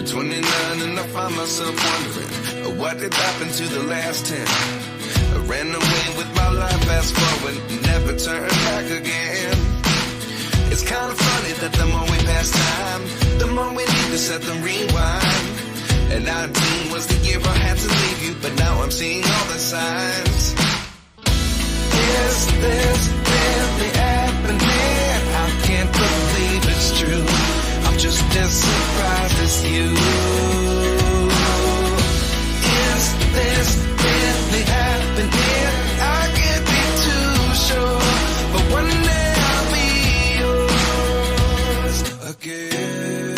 At 29 and I find myself wondering, what did happen to the last 10? I ran away with my life, fast forward, never turn back again. It's kind of funny that the more we pass time, the more we need to set the rewind. And 19 was the year I had to leave you, but now I'm seeing all the signs. Is this really happening? I can't believe it's true. I'm just as surprised as you. Is this really happening? I can't be too sure, but one day I'll be yours again.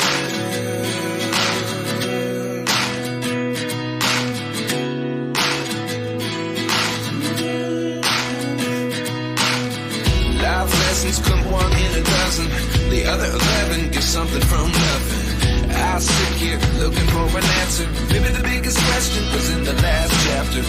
Life lessons come one in a dozen. The other 11 get something from nothing. I sit here looking for an answer. Maybe the biggest question was in the last chapter.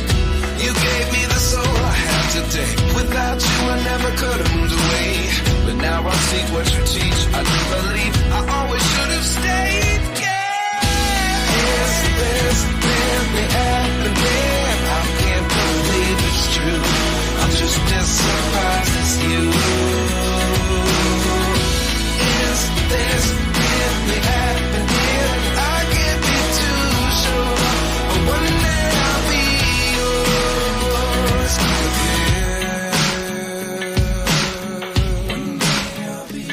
You gave me the soul I have today. Without you I never could have moved away. But now I see what you teach. I do believe I always should have stayed. Yeah. Is this really happening? I can't believe it's true. I'm just as surprised as you. Is this really happening? I can't be too sure, but one day I'll be yours again. One day I'll be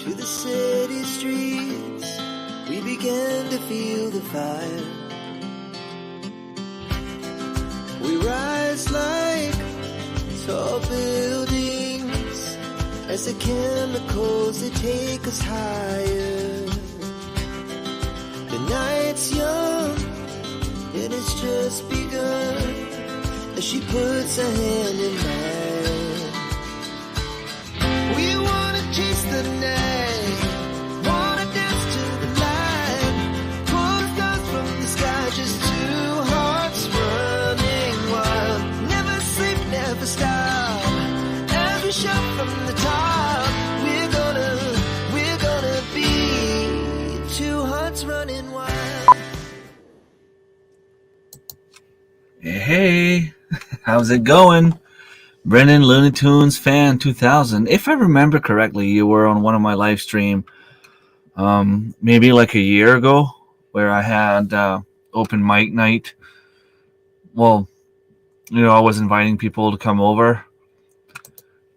To the city streets, we began to feel the fire. We rise like tall buildings as the chemicals that take us higher. The night's young and it's just begun as she puts her hand in mine. We wanna chase the night, wanna dance to the light, pull the stars from the sky, just two hearts running wild. Never sleep, never stop, as we shout from the top. We're gonna be two hearts running wild. Hey, how's it going? Brennan Looney Tunes Fan 2000. If I remember correctly, you were on one of my live stream maybe like a year ago where I had open mic night. Well, you know, I was inviting people to come over.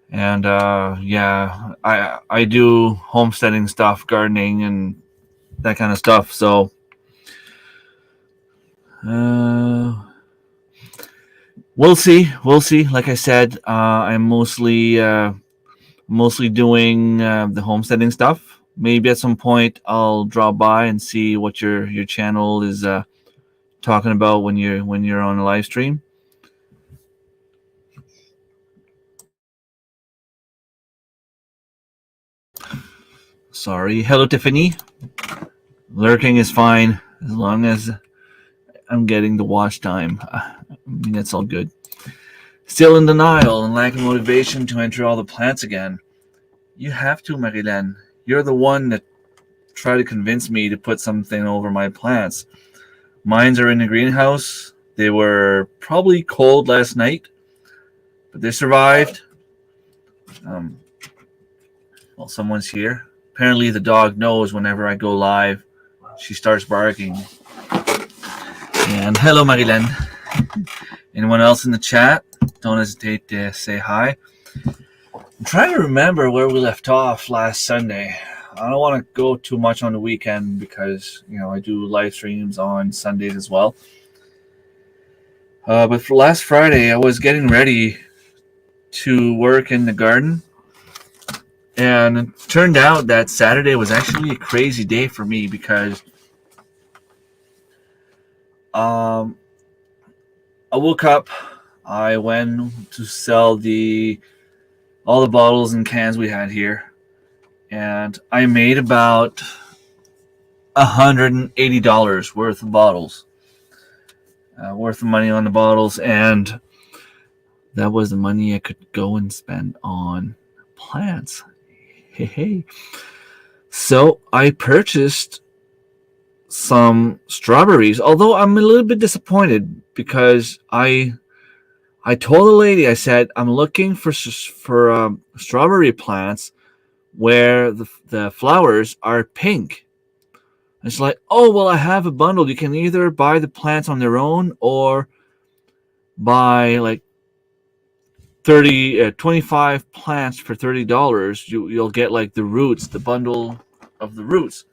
And yeah, I do homesteading stuff, gardening and that kind of stuff. So we'll see. Like I said, I'm mostly doing the homesteading stuff. Maybe at some point I'll drop by and see what your channel is talking about when you're on a live stream. Sorry. Hello, Tiffany. Lurking is fine as long as I'm getting the watch time. I mean, that's all good. Still in denial and lacking motivation to enter all the plants again. You have to, Marilyn. You're the one that tried to convince me to put something over my plants. Mines are in the greenhouse. They were probably cold last night, but they survived. Well, someone's here. Apparently the dog knows whenever I go live, she starts barking. And hello, Marilyn. Anyone else in the chat? Don't hesitate to say hi. I'm trying to remember where we left off last Sunday. I don't want to go too much on the weekend because, you know, I do live streams on Sundays as well. But for last Friday, I was getting ready to work in the garden. And it turned out that Saturday was actually a crazy day for me because I woke up, I went to sell all the bottles and cans we had here, and I made about $180 worth of bottles. Worth of money on the bottles, and that was the money I could go and spend on plants. Hey. So I purchased some strawberries, although I'm a little bit disappointed because I told the lady, I said, I'm looking for strawberry plants where the flowers are pink. And she's like, oh, well, I have a bundle. You can either buy the plants on their own or buy like 25 plants for $30. You'll get like the roots, the bundle of the roots.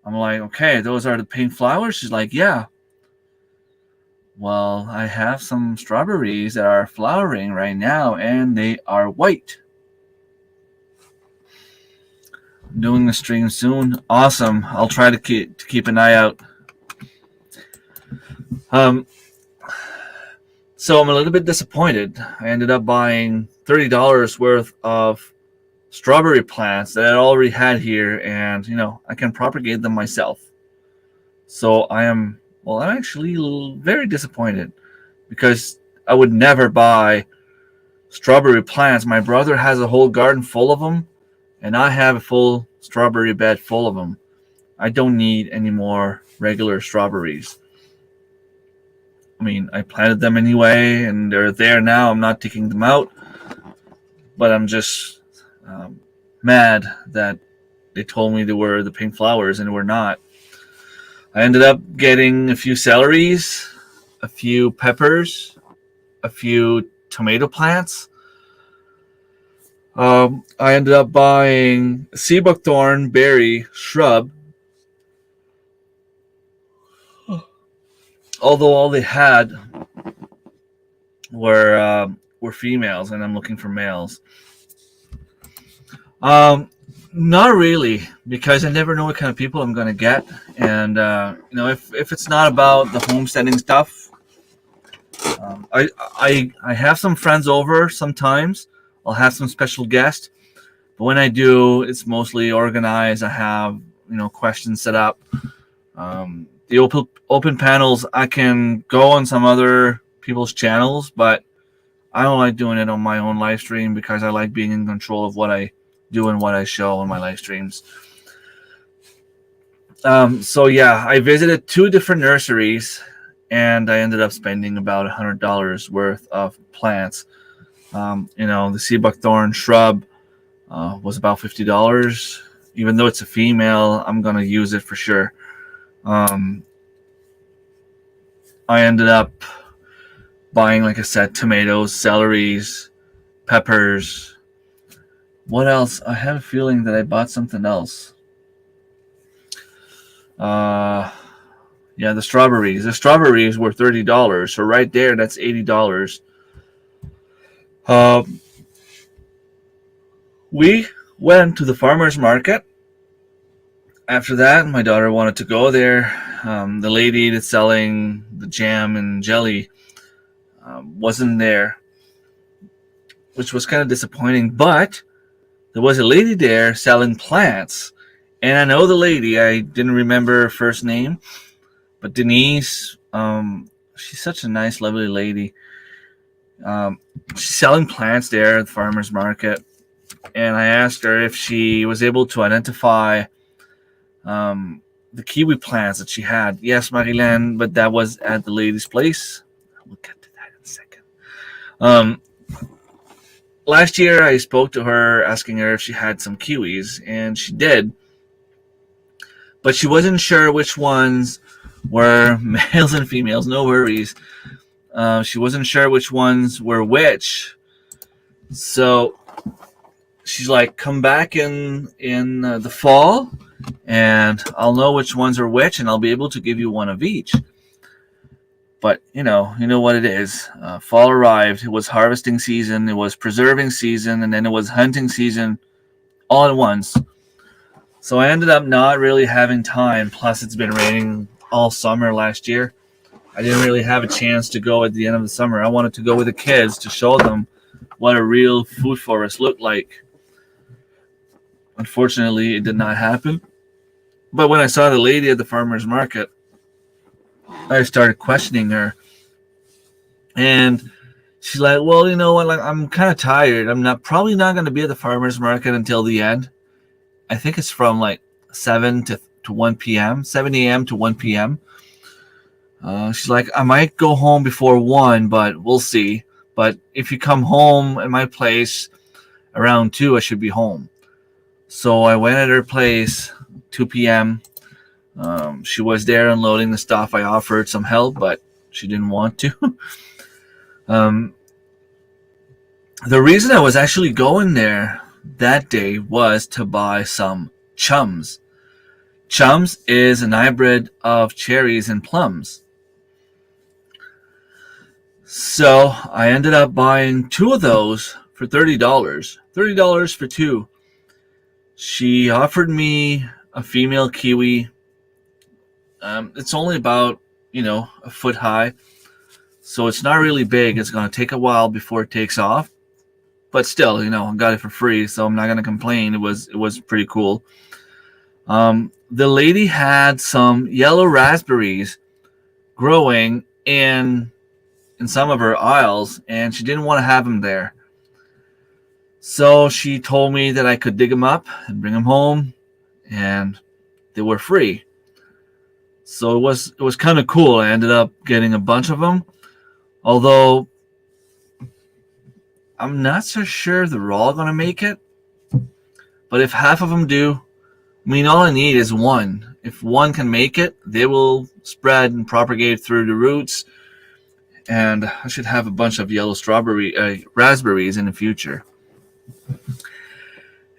I'm like, okay, those are the pink flowers? She's like, yeah. Well, I have some strawberries that are flowering right now, and they are white. I'm doing the stream soon. Awesome. I'll try to keep an eye out. So I'm a little bit disappointed. I ended up buying $30 worth of strawberry plants that I already had here, and I can propagate them myself. So I'm actually very disappointed because I would never buy strawberry plants. My brother has a whole garden full of them, and I have a full strawberry bed full of them. I don't need any more regular strawberries. I mean, I planted them anyway, and they're there now. I'm not taking them out, but I'm just mad that they told me they were the pink flowers and they were not. I ended up getting a few celeries, a few peppers, a few tomato plants. I ended up buying a sea buckthorn berry shrub. Although all they had were females, and I'm looking for males. Not really, because I never know what kind of people I'm going to get. And, if it's not about the homesteading stuff, I have some friends over sometimes. I'll have some special guests. But when I do, it's mostly organized. I have, questions set up. The open panels, I can go on some other people's channels, but I don't like doing it on my own live stream because I like being in control of what I do and what I show on my live streams. So yeah, I visited 2 different nurseries, and I ended up spending about $100 worth of plants. The sea buckthorn shrub was about $50. Even though it's a female, I'm gonna use it for sure. I ended up buying, like I said, tomatoes, celeries, peppers. What else? I have a feeling that I bought something else. The strawberries. The strawberries were $30. So right there, that's $80. We went to the farmer's market. After that, my daughter wanted to go there. The lady that's selling the jam and jelly wasn't there, which was kind of disappointing. But there was a lady there selling plants. And I know the lady. I didn't remember her first name. But Denise, she's such a nice, lovely lady. She's selling plants there at the farmer's market. And I asked her if she was able to identify the kiwi plants that she had. Yes, Marilyn, but that was at the lady's place. We'll get to that in a second. Last year, I spoke to her asking her if she had some kiwis, and she did. But she wasn't sure which ones were males and females. No worries. She wasn't sure which ones were which. So she's like, come back in the fall, and I'll know which ones are which, and I'll be able to give you one of each. But you know what it is. Fall arrived. It was harvesting season. It was preserving season, and then it was hunting season, all at once. So I ended up not really having time. Plus, it's been raining all summer last year. I didn't really have a chance to go at the end of the summer. I wanted to go with the kids to show them what a real food forest looked like. Unfortunately, it did not happen. But when I saw the lady at the farmer's market, I started questioning her. And she's like, well, you know what? Like, I'm kind of tired. Probably not going to be at the farmer's market until the end. I think it's from like 7 to 1 p.m., 7 a.m. to 1 p.m. She's like, I might go home before 1, but we'll see. But if you come home at my place around 2, I should be home. So I went at her place, 2 p.m. She was there unloading the stuff. I offered some help, but she didn't want to. The reason I was actually going there that day was to buy some chums. Chums is an hybrid of cherries and plums. So I ended up buying 2 of those for $30. $30 for 2. She offered me a female kiwi. It's only about, a foot high. So it's not really big. It's going to take a while before it takes off. But still, I got it for free, so I'm not going to complain. It was pretty cool. The lady had some yellow raspberries growing in some of her aisles, and she didn't want to have them there. So she told me that I could dig them up and bring them home, and they were free. So it was kind of cool. I ended up getting a bunch of them, although I'm not so sure they're all going to make it. But if half of them do, all I need is 1. If 1 can make it, they will spread and propagate through the roots, and I should have a bunch of yellow raspberries in the future.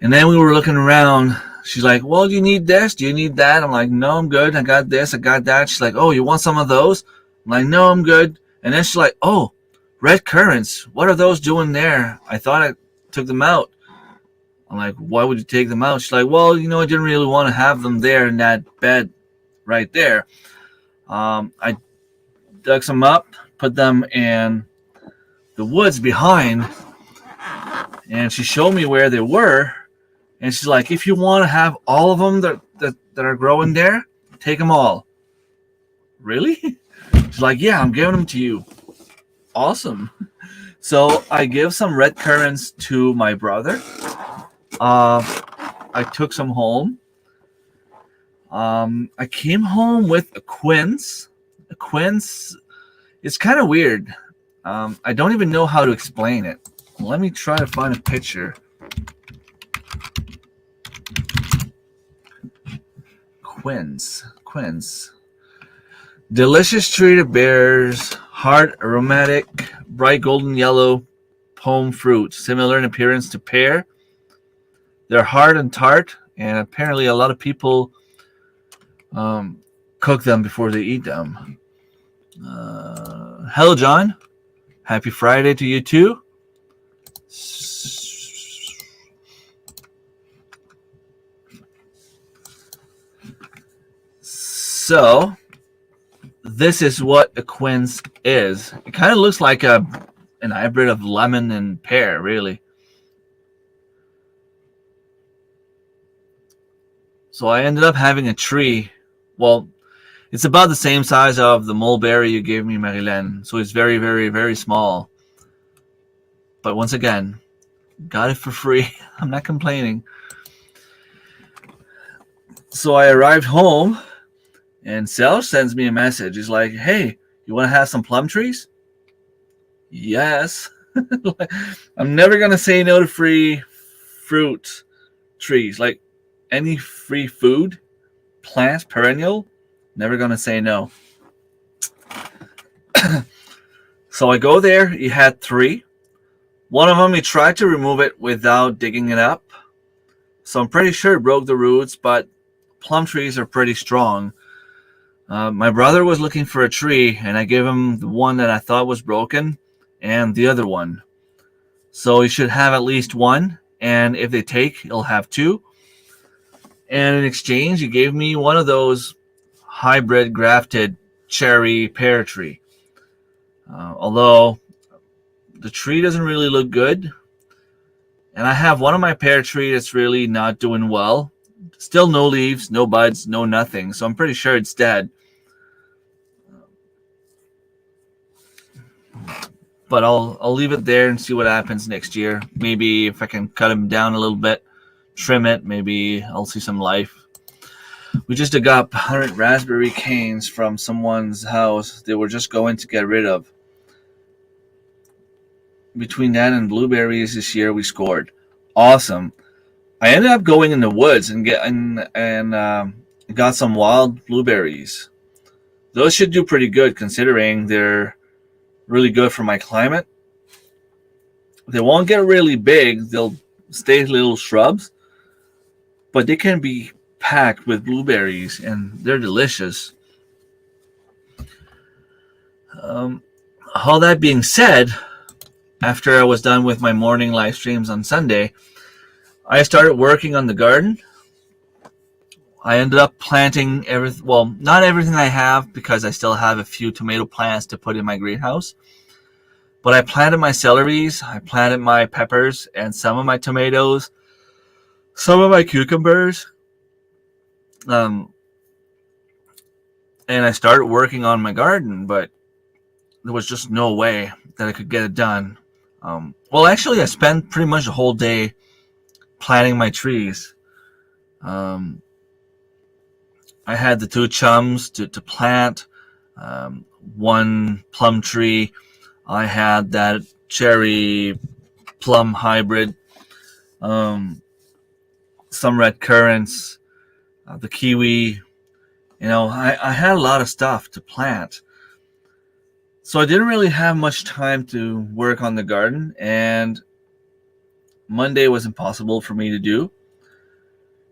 And then we were looking around. She's like, well, do you need this? Do you need that? I'm like, no, I'm good. I got this. I got that. She's like, oh, you want some of those? I'm like, no, I'm good. And then she's like, oh, red currants. What are those doing there? I thought I took them out. I'm like, why would you take them out? She's like, well, I didn't really want to have them there in that bed right there. I dug some up, put them in the woods behind, and she showed me where they were. And she's like, if you want to have all of them that are growing there, take them all. Really? She's like, yeah, I'm giving them to you. Awesome. So I give some red currants to my brother. I took some home. I came home with a quince. A quince is kind of weird. I don't even know how to explain it. Let me try to find a picture. Quince. Delicious tree that bears hard, aromatic, bright golden yellow pome fruit, similar in appearance to pear. They're hard and tart, and apparently a lot of people cook them before they eat them. Hello, John. Happy Friday to you too. So, this is what a quince is. It kind of looks like an hybrid of lemon and pear, really. So I ended up having a tree. Well, it's about the same size of the mulberry you gave me, Marilyn. So it's very, very, very small. But once again, got it for free. I'm not complaining. So I arrived home, and Sal sends me a message. He's like, hey, you want to have some plum trees? Yes. I'm never going to say no to free fruit trees. Like any free food, plant, perennial, never going to say no. So I go there. He had 3. One of them, he tried to remove it without digging it up. So I'm pretty sure it broke the roots, but plum trees are pretty strong. My brother was looking for a tree, and I gave him the one that I thought was broken and the other one. So he should have at least 1, and if they take, he'll have 2. And in exchange, he gave me one of those hybrid grafted cherry pear tree. Although the tree doesn't really look good, and I have one of my pear tree that's really not doing well. Still no leaves, no buds, no nothing. So I'm pretty sure it's dead. But I'll leave it there and see what happens next year. Maybe if I can cut them down a little bit, trim it, maybe I'll see some life. We just dug up 100 raspberry canes from someone's house they were just going to get rid of. Between that and blueberries this year, we scored. Awesome. I ended up going in the woods and got some wild blueberries. Those should do pretty good considering they're really good for my climate. They won't get really big. They'll stay little shrubs, but they can be packed with blueberries and they're delicious. All that being said, after I was done with my morning live streams on Sunday, I started working on the garden. I ended up planting not everything I have because I still have a few tomato plants to put in my greenhouse. But I planted my celeries, I planted my peppers, and some of my tomatoes, some of my cucumbers. And I started working on my garden, but there was just no way that I could get it done. Actually, I spent pretty much the whole day planting my trees. I had the two chums to plant, one plum tree. I had that cherry plum hybrid, some red currants, the kiwi. I had a lot of stuff to plant. So I didn't really have much time to work on the garden, and Monday was impossible for me to do.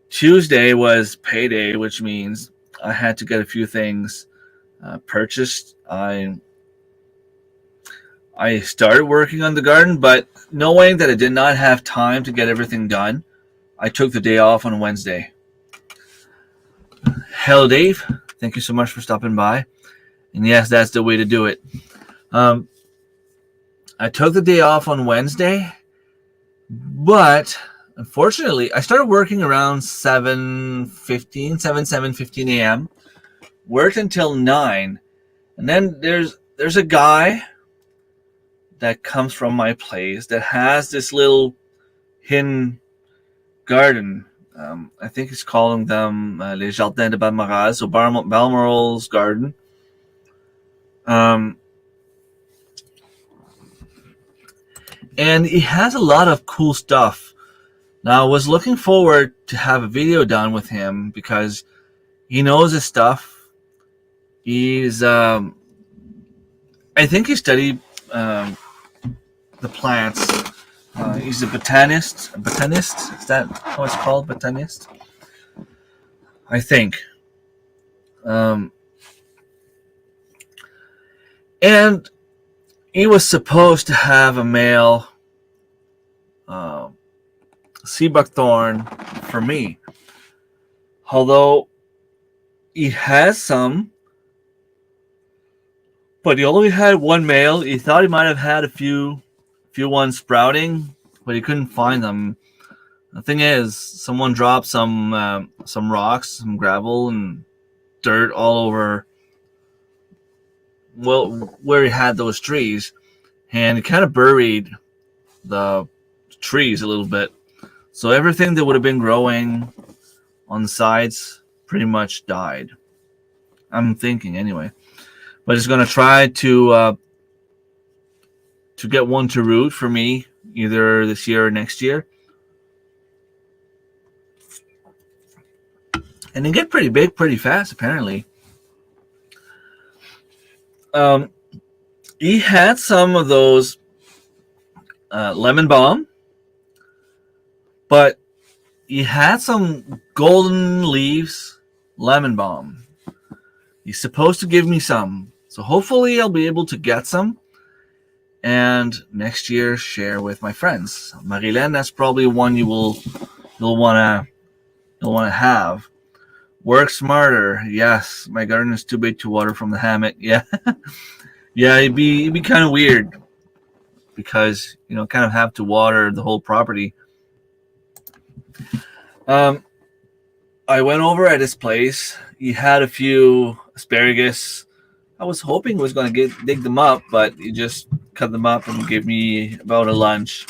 Tuesday was payday, which means I had to get a few things purchased. I started working on the garden, but knowing that I did not have time to get everything done, I took the day off on Wednesday. Hello, Dave. Thank you so much for stopping by. And yes, that's the way to do it. I took the day off on Wednesday, but unfortunately, I started working around 7:15 a.m. Worked until 9, and then there's a guy that comes from my place that has this little hidden garden. I think he's calling them Les Jardins de Balmoral, so Balmoral's garden. And he has a lot of cool stuff. Now, I was looking forward to have a video done with him because he knows his stuff. He's, I think he studied the plants. He's a botanist. Is that how it's called? Botanist? I think. And he was supposed to have a male sea buckthorn for me. Although he has some, but he only had one male. He thought he might have had a few ones sprouting, but he couldn't find them. The thing is, someone dropped some rocks, some gravel, and dirt all over where he had those trees, and it kind of buried the trees a little bit. So everything that would have been growing on the sides pretty much died. I'm thinking anyway. But he's going to try to get one to root for me either this year or next year. And they get pretty big pretty fast, apparently. He had some of those lemon balm, but he had some golden leaves lemon balm. He's supposed to give me some, so hopefully I'll be able to get some and next year share with my friends. Marilyn, that's probably one you'll want to have. Work smarter. Yes, my garden is too big to water from the hammock. Yeah. Yeah, it'd be kind of weird because, kind of have to water the whole property. I I went over at his place. He had a few asparagus. I was hoping he was going to dig them up, but he just cut them up and gave me about a lunch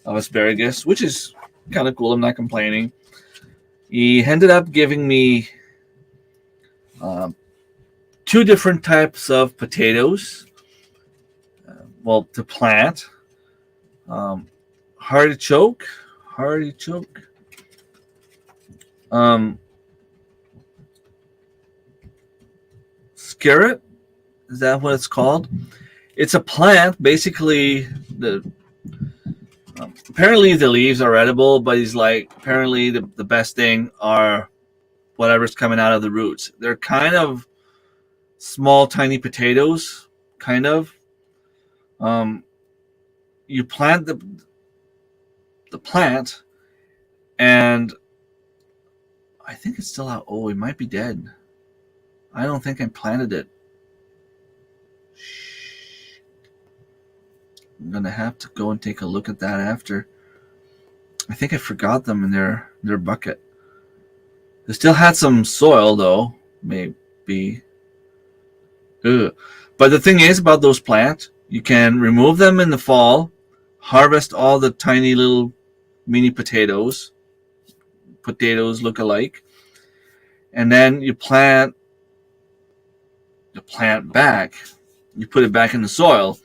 of asparagus, which is kind of cool. I'm not complaining. He ended up giving me two different types of potatoes. To plant. Artichoke. Skirret. Is that what it's called? It's a plant. Basically, apparently the leaves are edible, but he's like, apparently the best thing are whatever's coming out of the roots. They're kind of small, tiny potatoes, kind of. You plant the plant, and I think it's still out. Oh, it might be dead. I don't think I planted it. I'm gonna have to go and take a look at that after. I think I forgot them in their bucket. They still had some soil though, maybe. Ugh. But the thing is about those plants, you can remove them in the fall, harvest all the tiny little mini potatoes look alike, and then you plant the plant back. You put it back in the soil,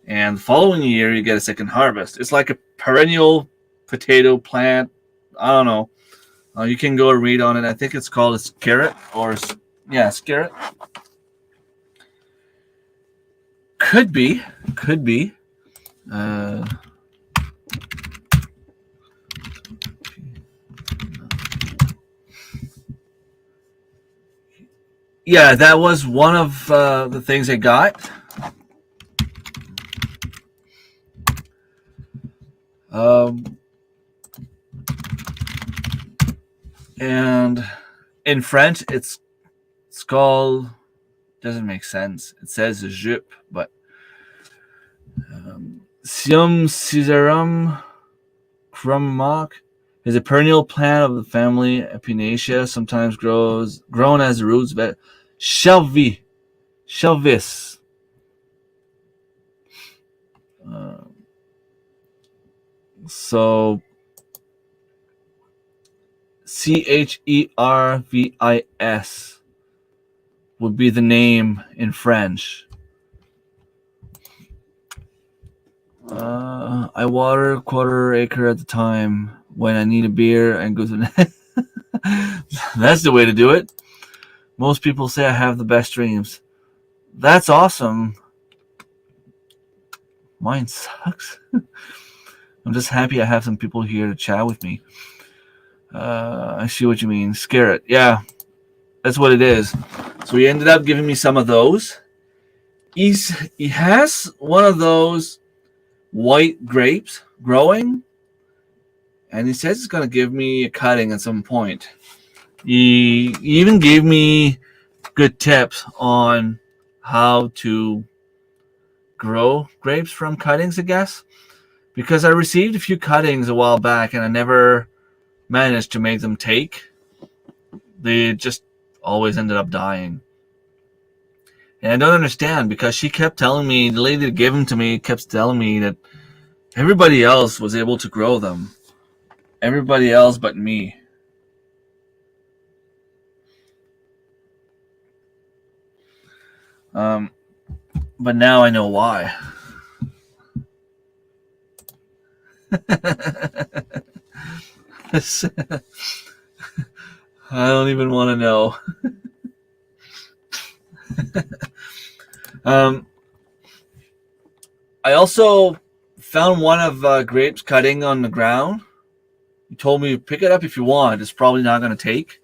and the following year you get a second harvest. It's like a perennial potato plant. I don't know. You can go and read on it. I think it's called a skirret skirret. Could be. Yeah, that was one of the things I got. And in French, it's called. Doesn't make sense. It says jupe, but Sium Caesarum crummock is a perennial plant of the family Epinaceae, sometimes grown as roots. But Shelvis. So Chervis would be the name in French. I water a quarter acre at the time. When I need a beer and go to that's the way to do it. Most people say I have the best dreams. That's awesome. Mine sucks. I'm just happy I have some people here to chat with me. I see what you mean. Scare it. Yeah, that's what it is. So he ended up giving me some of those. He has one of those white grapes growing, and he says he's going to give me a cutting at some point. He even gave me good tips on how to grow grapes from cuttings, I guess, because I received a few cuttings a while back and I never managed to make them take. They just always ended up dying. And I don't understand, because she kept telling me, the lady that gave them to me kept telling me that everybody else was able to grow them. Everybody else but me. But now I know why. I don't even want to know. I also found one of grapes cutting on the ground. He told me, pick it up if you want. It's probably not going to take.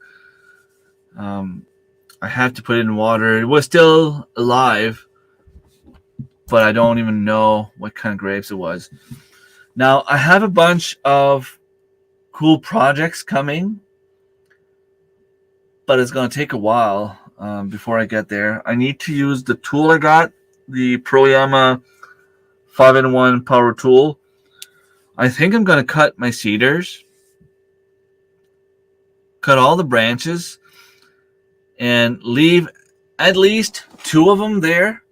I have to put it in water. It was still alive, but I don't even know what kind of grapes it was. Now, I have a bunch of cool projects coming, but it's going to take a while before I get there. I need to use the tool I got, the ProYama 5-in-1 power tool. I think I'm going to cut my cedars, cut all the branches and leave at least 2 of them there.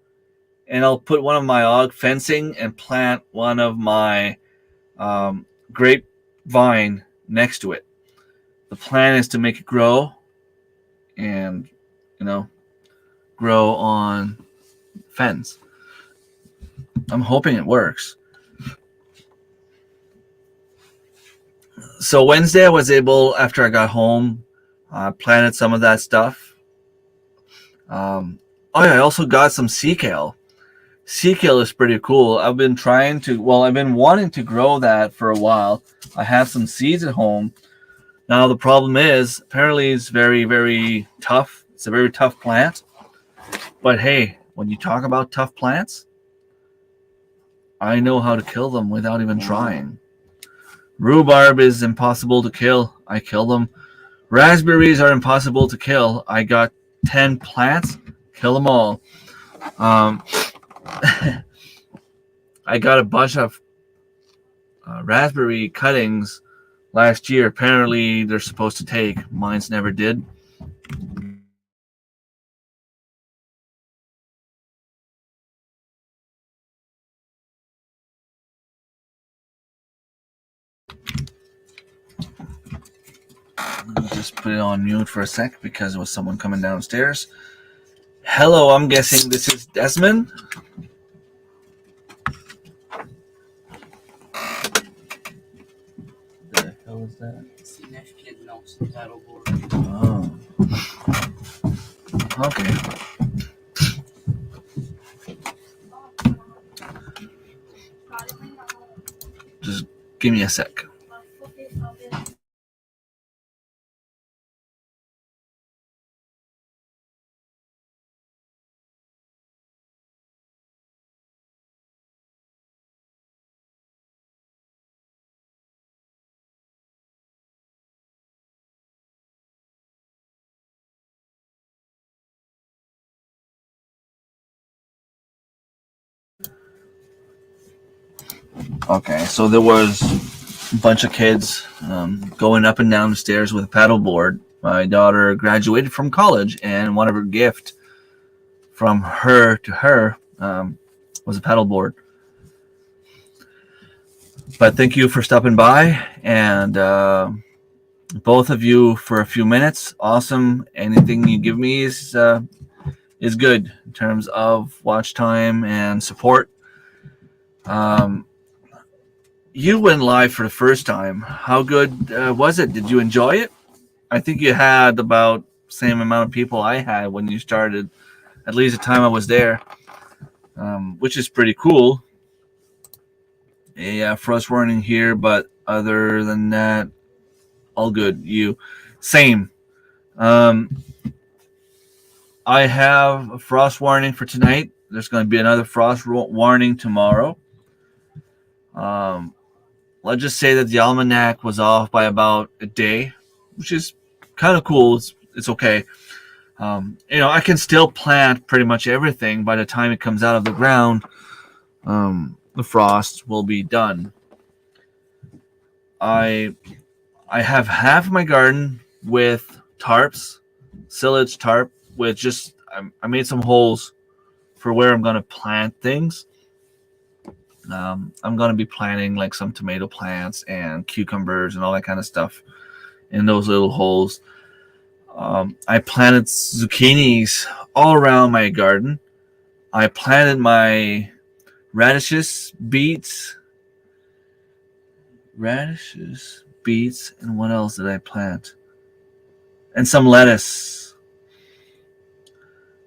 And I'll put one of my log fencing and plant one of my grapevine next to it. The plan is to make it grow and, grow on fence. I'm hoping it works. So Wednesday I was able, after I got home, I planted some of that stuff. I also got some sea kale. Sea kale is pretty cool. I've been wanting to grow that for a while. I have some seeds at home. Now the problem is, apparently it's very, very tough. It's a very tough plant. But hey, when you talk about tough plants, I know how to kill them without even trying. Rhubarb is impossible to kill. I kill them. Raspberries are impossible to kill. I got 10 plants. Kill them all. I got a bunch of raspberry cuttings last year. Apparently, they're supposed to take. Mine's never did. Just put it on mute for a sec because there was someone coming downstairs. Hello, I'm guessing this is Desmond. The hell is that? Significant notes paddleboard. Oh. Okay. Just give me a sec. Okay, so there was a bunch of kids going up and down the stairs with a paddleboard. My daughter graduated from college, and one of her gifts from her to her was a paddleboard. But thank you for stopping by, and both of you for a few minutes. Awesome. Anything you give me is good in terms of watch time and support. You went live for the first time. How good was it? Did you enjoy it? I think you had about the same amount of people I had when you started, at least the time I was there, which is pretty cool. Yeah, frost warning here, but other than that, all good. Same. I have a frost warning for tonight. There's going to be another frost warning tomorrow. Let's just say that the almanac was off by about a day, which is kind of cool. It's okay. I can still plant pretty much everything. By the time it comes out of the ground, the frost will be done. I have half my garden with tarps, silage tarp, with just I made some holes for where I'm going to plant things. I'm going to be planting like some tomato plants and cucumbers and all that kind of stuff in those little holes. I planted zucchinis all around my garden. I planted my radishes, beets, and what else did I plant? And some lettuce.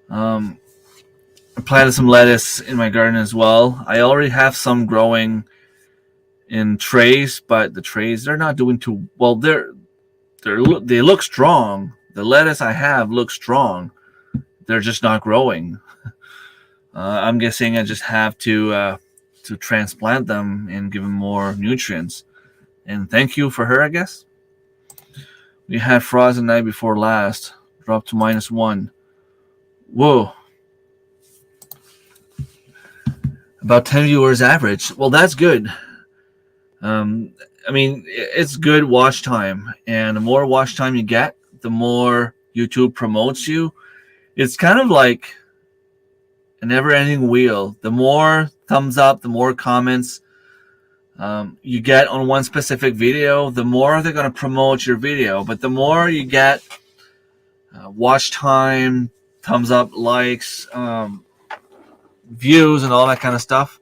I planted some lettuce in my garden as well. I already have some growing in trays, but the trays, they're not doing too well. They look strong. The lettuce I have looks strong. They're just not growing. I'm guessing I just have to transplant them and give them more nutrients. And thank you for her, I guess. We had frost the night before last. Dropped to -1. Whoa. About 10 viewers average. Well, that's good. It's good watch time. And the more watch time you get, the more YouTube promotes you. It's kind of like a never-ending wheel. The more thumbs up, the more comments you get on one specific video, the more they're going to promote your video. But the more you get watch time, thumbs up, likes, views, and all that kind of stuff,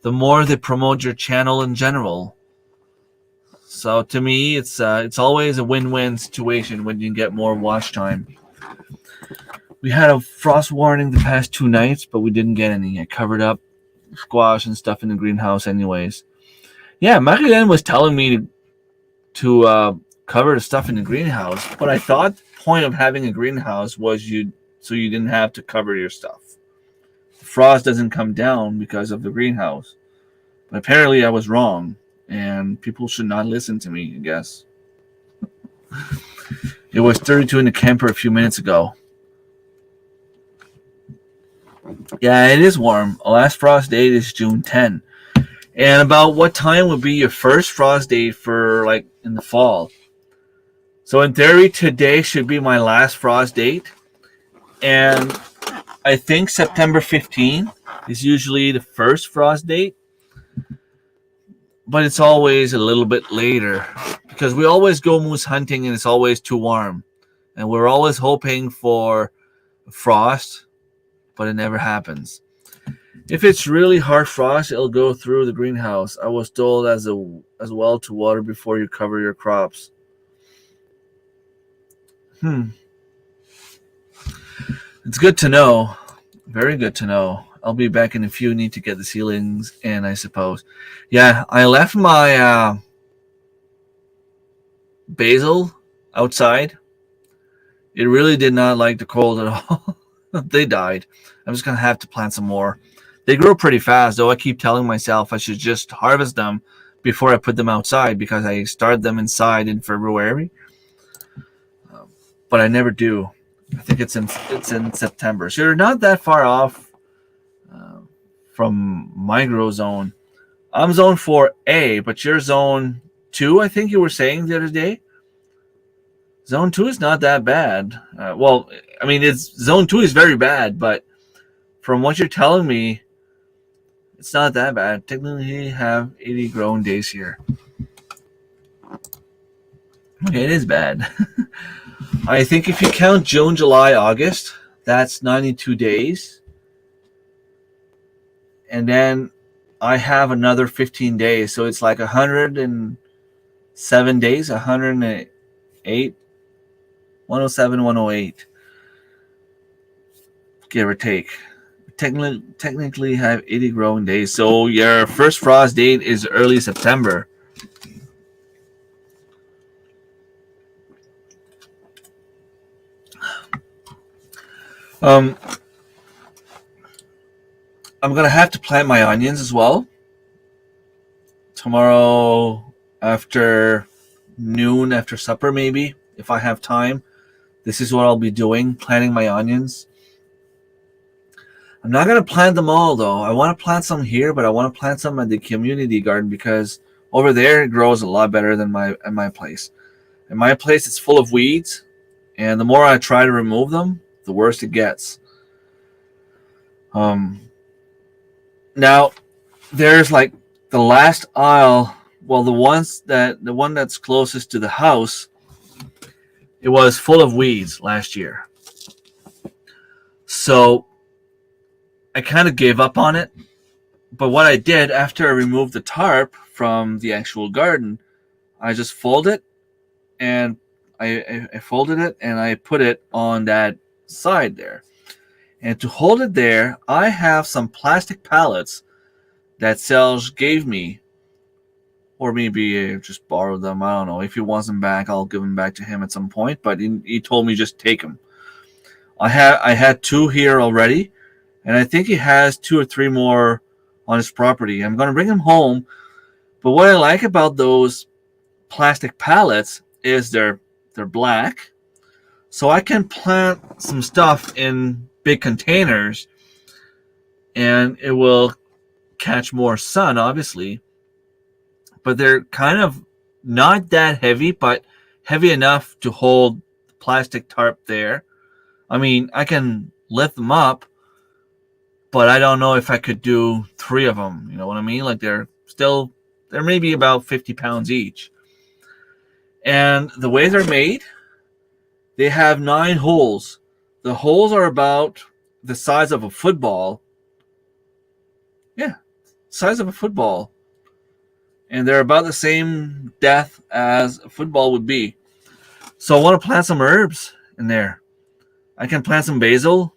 the more they promote your channel in general. So to me, it's always a win-win situation when you get more watch time. We had a frost warning the past 2 nights, but we didn't get any. I covered up squash and stuff in the greenhouse anyways. Yeah, Marilyn was telling me to cover the stuff in the greenhouse, but I thought the point of having a greenhouse was so you didn't have to cover your stuff. The frost doesn't come down because of the greenhouse. But apparently I was wrong, and people should not listen to me, I guess. It was 32 in the camper a few minutes ago. Yeah, it is warm. Our last frost date is June 10. And about what time would be your first frost date for, like, in the fall? So in theory, today should be my last frost date. And I think September 15 is usually the first frost date. But it's always a little bit later because we always go moose hunting and it's always too warm. And we're always hoping for frost, but it never happens. If it's really hard frost, it'll go through the greenhouse. I was told as well to water before you cover your crops. It's good to know. Very good to know. I'll be back in a few. Need to get the ceilings in, I suppose. Yeah, I left my basil outside. It really did not like the cold at all. They died. I'm just going to have to plant some more. They grow pretty fast, though. I keep telling myself I should just harvest them before I put them outside because I started them inside in February. But I never do. I think it's in September. So you're not that far off from my grow zone. I'm zone 4A, but you're zone 2, I think you were saying the other day. Zone 2 is not that bad. Well, I mean, zone 2 is very bad, but from what you're telling me, it's not that bad. Technically, have 80 growing days here. Okay, it is bad. I think if you count June, July, August, that's 92 days. And then I have another 15 days. So it's like 107 days, 108, 107, 108. Give or take. Technically have 80 growing days. So your first frost date is early September. I'm going to have to plant my onions as well. Tomorrow after noon, after supper maybe, if I have time. This is what I'll be doing, planting my onions. I'm not going to plant them all, though. I want to plant some here, but I want to plant some at the community garden because over there it grows a lot better than at my place. In my place, it's full of weeds, and the more I try to remove them, the worse it gets. Now, there's like the last aisle. Well, the one that's closest to the house, it was full of weeds last year. So I kind of gave up on it. But what I did after I removed the tarp from the actual garden, I just folded it, and I folded it and I put it on that side there. And to hold it there, I have some plastic pallets that Serge gave me, or maybe just borrowed them. I don't know. If he wants them back, I'll give them back to him at some point. But he told me just take them. I had 2 here already, and I think he has 2 or 3 more on his property. I'm going to bring them home. But what I like about those plastic pallets is they're black, so I can plant some stuff in big containers, and it will catch more sun, obviously. But they're kind of not that heavy, but heavy enough to hold plastic tarp there. I mean, I can lift them up, but I don't know if I could do 3 of them. You know what I mean? Like they're maybe about 50 pounds each. And the way they're made, they have 9 holes. The holes are about the size of a football. Yeah, size of a football. And they're about the same depth as a football would be. So I want to plant some herbs in there. I can plant some basil.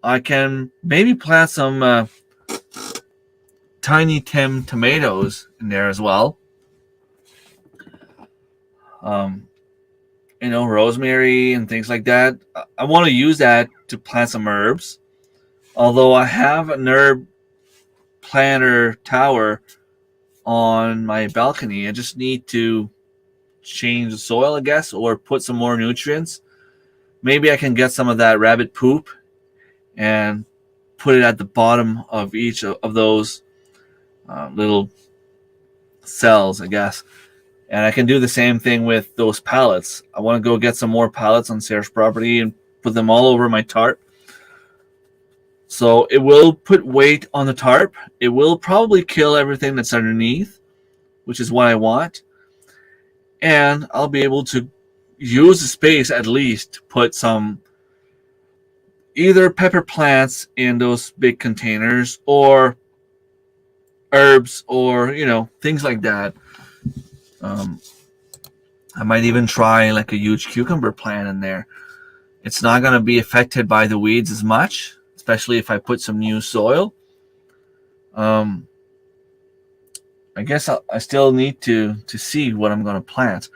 I can maybe plant some Tiny Tim tomatoes in there as well. Rosemary and things like that. I want to use that to plant some herbs. Although I have an herb planter tower on my balcony, I just need to change the soil, I guess, or put some more nutrients. Maybe I can get some of that rabbit poop and put it at the bottom of each of those little cells, I guess. And I can do the same thing with those pallets. I want to go get some more pallets on Sarah's property and put them all over my tarp. So it will put weight on the tarp. It will probably kill everything that's underneath, which is what I want. And I'll be able to use the space at least to put some either pepper plants in those big containers or herbs or, things like that. I might even try like a huge cucumber plant in there. It's not going to be affected by the weeds as much, especially if I put some new soil. I guess I still need to see what I'm going to plant,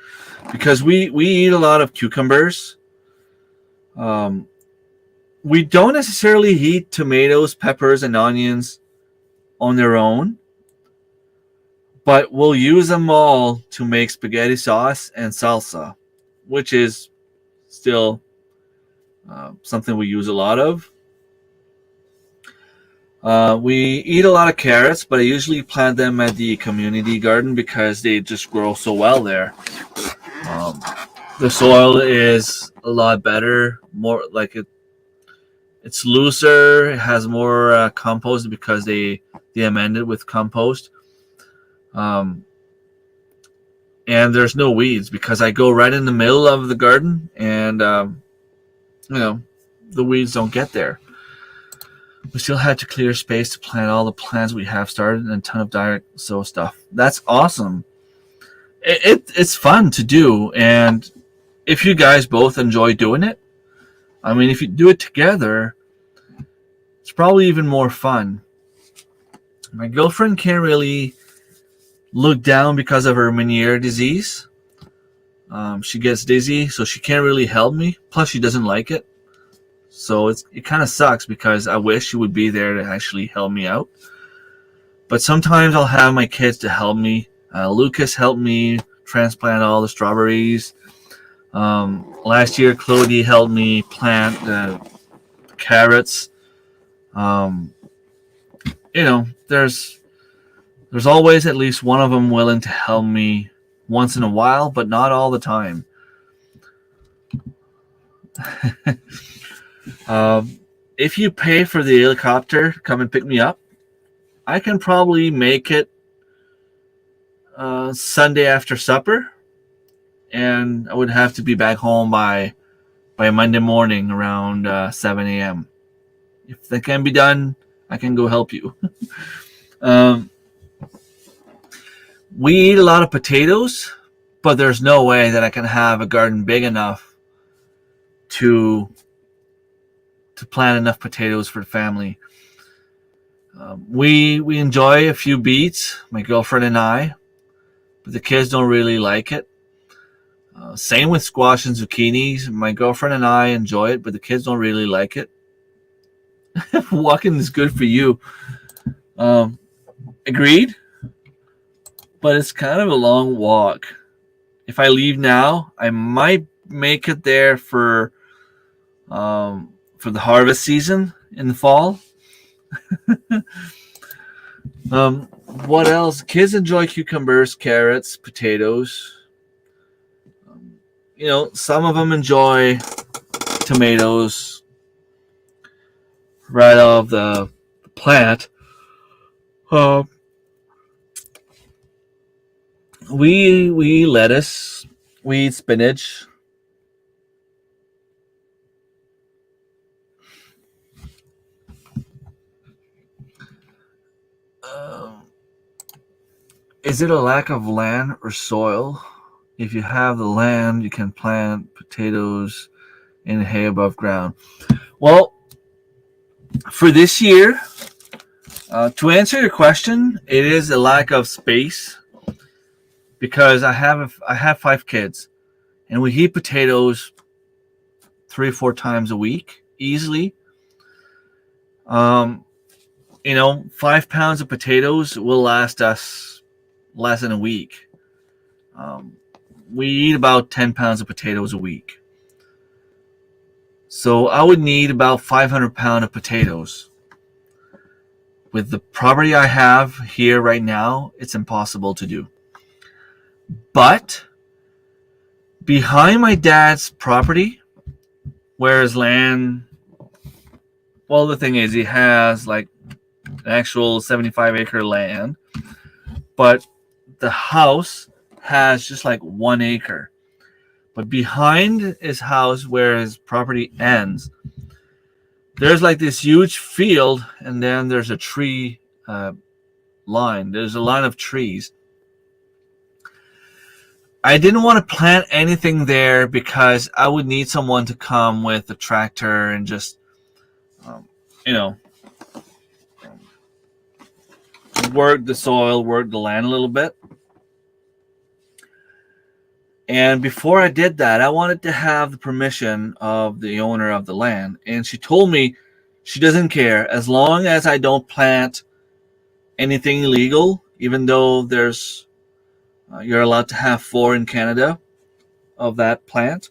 because we eat a lot of cucumbers. We don't necessarily eat tomatoes, peppers, and onions on their own, but we'll use them all to make spaghetti sauce and salsa, which is still something we use a lot of. We eat a lot of carrots, but I usually plant them at the community garden because they just grow so well there. The soil is a lot better, more like it's looser. It has more compost because they amend it with compost. And there's no weeds because I go right in the middle of the garden, and the weeds don't get there. We still had to clear space to plant all the plants we have started and a ton of direct sow stuff. That's awesome. It's fun to do, and if you guys both enjoy doing it, I mean, if you do it together, it's probably even more fun. My girlfriend can't really look down because of her Meniere disease. She gets dizzy, so she can't really help me. Plus, she doesn't like it. So it kind of sucks because I wish she would be there to actually help me out. But sometimes I'll have my kids to help me. Lucas helped me transplant all the strawberries. Last year, Claudie helped me plant the carrots. There's always at least one of them willing to help me once in a while, but not all the time. If you pay for the helicopter to come and pick me up, I can probably make it Sunday after supper, and I would have to be back home by Monday morning around 7 a.m. If that can be done, I can go help you. We eat a lot of potatoes, but there's no way that I can have a garden big enough to plant enough potatoes for the family. We enjoy a few beets, my girlfriend and I, but the kids don't really like it. Same with squash and zucchinis. My girlfriend and I enjoy it, but the kids don't really like it. Walking is good for you. Agreed, but it's kind of a long walk. If I leave now, I might make it there for the harvest season in the fall. What else? Kids enjoy cucumbers, carrots, potatoes. some of them enjoy tomatoes right off the plant. We eat lettuce, we eat spinach. Is it a lack of land or soil? If you have the land, you can plant potatoes and hay above ground. Well, for this year, to answer your question, it is a lack of space because I have 5 kids, and we eat potatoes 3 or 4 times a week easily. 5 pounds of potatoes will last us less than a week. We eat about 10 pounds of potatoes a week. So I would need about 500 pounds of potatoes. With the property I have here right now, it's impossible to do. But behind my dad's property, where his land, well, the thing is, he has like an actual 75-acre land, but the house has just like 1 acre. But behind his house, where his property ends, there's like this huge field, and then there's a tree line. There's a line of trees. I didn't want to plant anything there because I would need someone to come with a tractor and just, work the soil, work the land a little bit. And before I did that, I wanted to have the permission of the owner of the land. And she told me she doesn't care as long as I don't plant anything illegal, even though there's you're allowed to have 4 in Canada of that plant.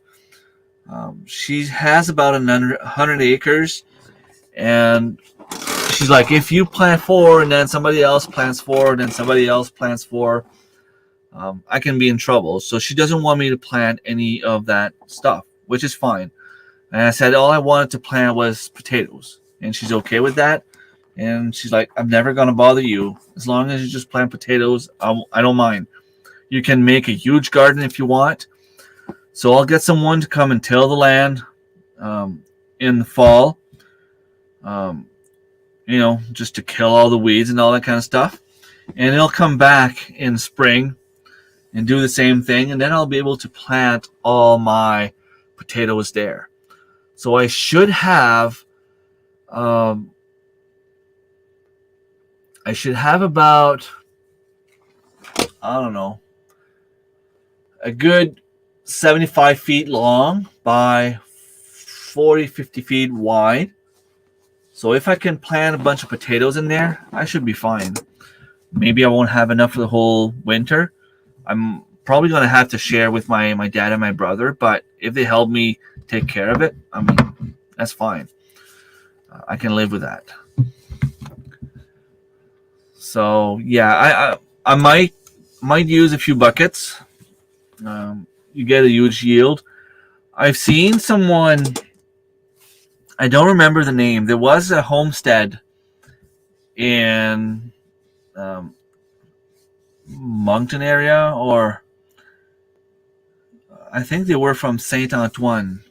She has about 100 acres, and she's like, if you plant 4 and then somebody else plants 4 and then somebody else plants 4, I can be in trouble. So she doesn't want me to plant any of that stuff, which is fine. And I said all I wanted to plant was potatoes, and she's okay with that. And she's like, I'm never going to bother you. As long as you just plant potatoes, I don't mind. You can make a huge garden if you want. So I'll get someone to come and till the land in the fall, just to kill all the weeds and all that kind of stuff. And they'll come back in spring and do the same thing, and then I'll be able to plant all my potatoes there. So I should have about, I don't know, a good 75 feet long by 40, 50 feet wide. So if I can plant a bunch of potatoes in there, I should be fine. Maybe I won't have enough for the whole winter. I'm probably going to have to share with my dad and my brother, but if they help me take care of it, I mean, that's fine. I can live with that. So yeah, I might use a few buckets. You get a huge yield. I've seen someone, I don't remember the name. There was a homestead in Moncton area, or I think they were from Saint Antoine,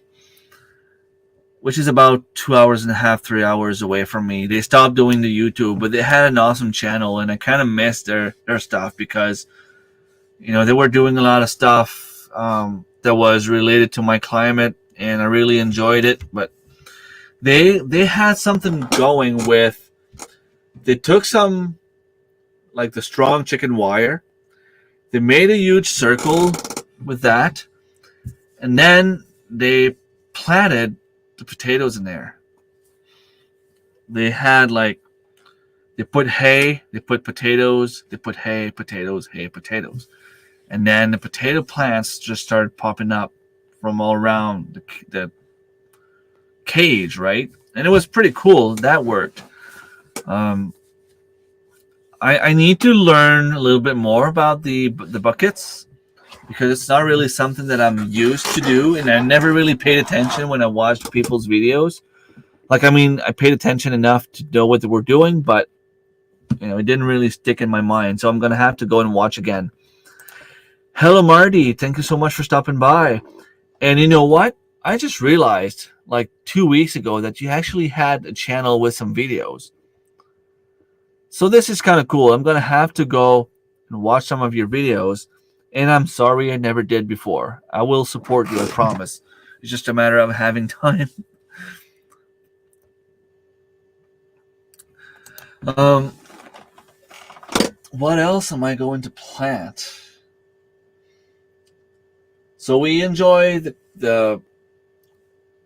which is about 2.5 hours, 3 hours away from me. They stopped doing the YouTube, but they had an awesome channel, and I kind of missed their stuff because they were doing a lot of stuff that was related to my climate, and I really enjoyed it. But they had something going with, they took some, like the strong chicken wire, they made a huge circle with that, and then they planted the potatoes in there. They had they put hay, they put potatoes, they put hay, potatoes, hay, potatoes. And then the potato plants just started popping up from all around the cage, right? And it was pretty cool. That worked. I need to learn a little bit more about the buckets. because it's not really something that I'm used to do, and I never really paid attention when I watched people's videos. Like, I mean, I paid attention enough to know what they were doing, but it didn't really stick in my mind. So I'm gonna have to go and watch again. Hello, Marty. Thank you so much for stopping by. And you know what? I just realized like 2 weeks ago that you actually had a channel with some videos. So this is kind of cool. I'm gonna have to go and watch some of your videos. And I'm sorry I never did before. I will support you, I promise. It's just a matter of having time. What else am I going to plant? So we enjoy the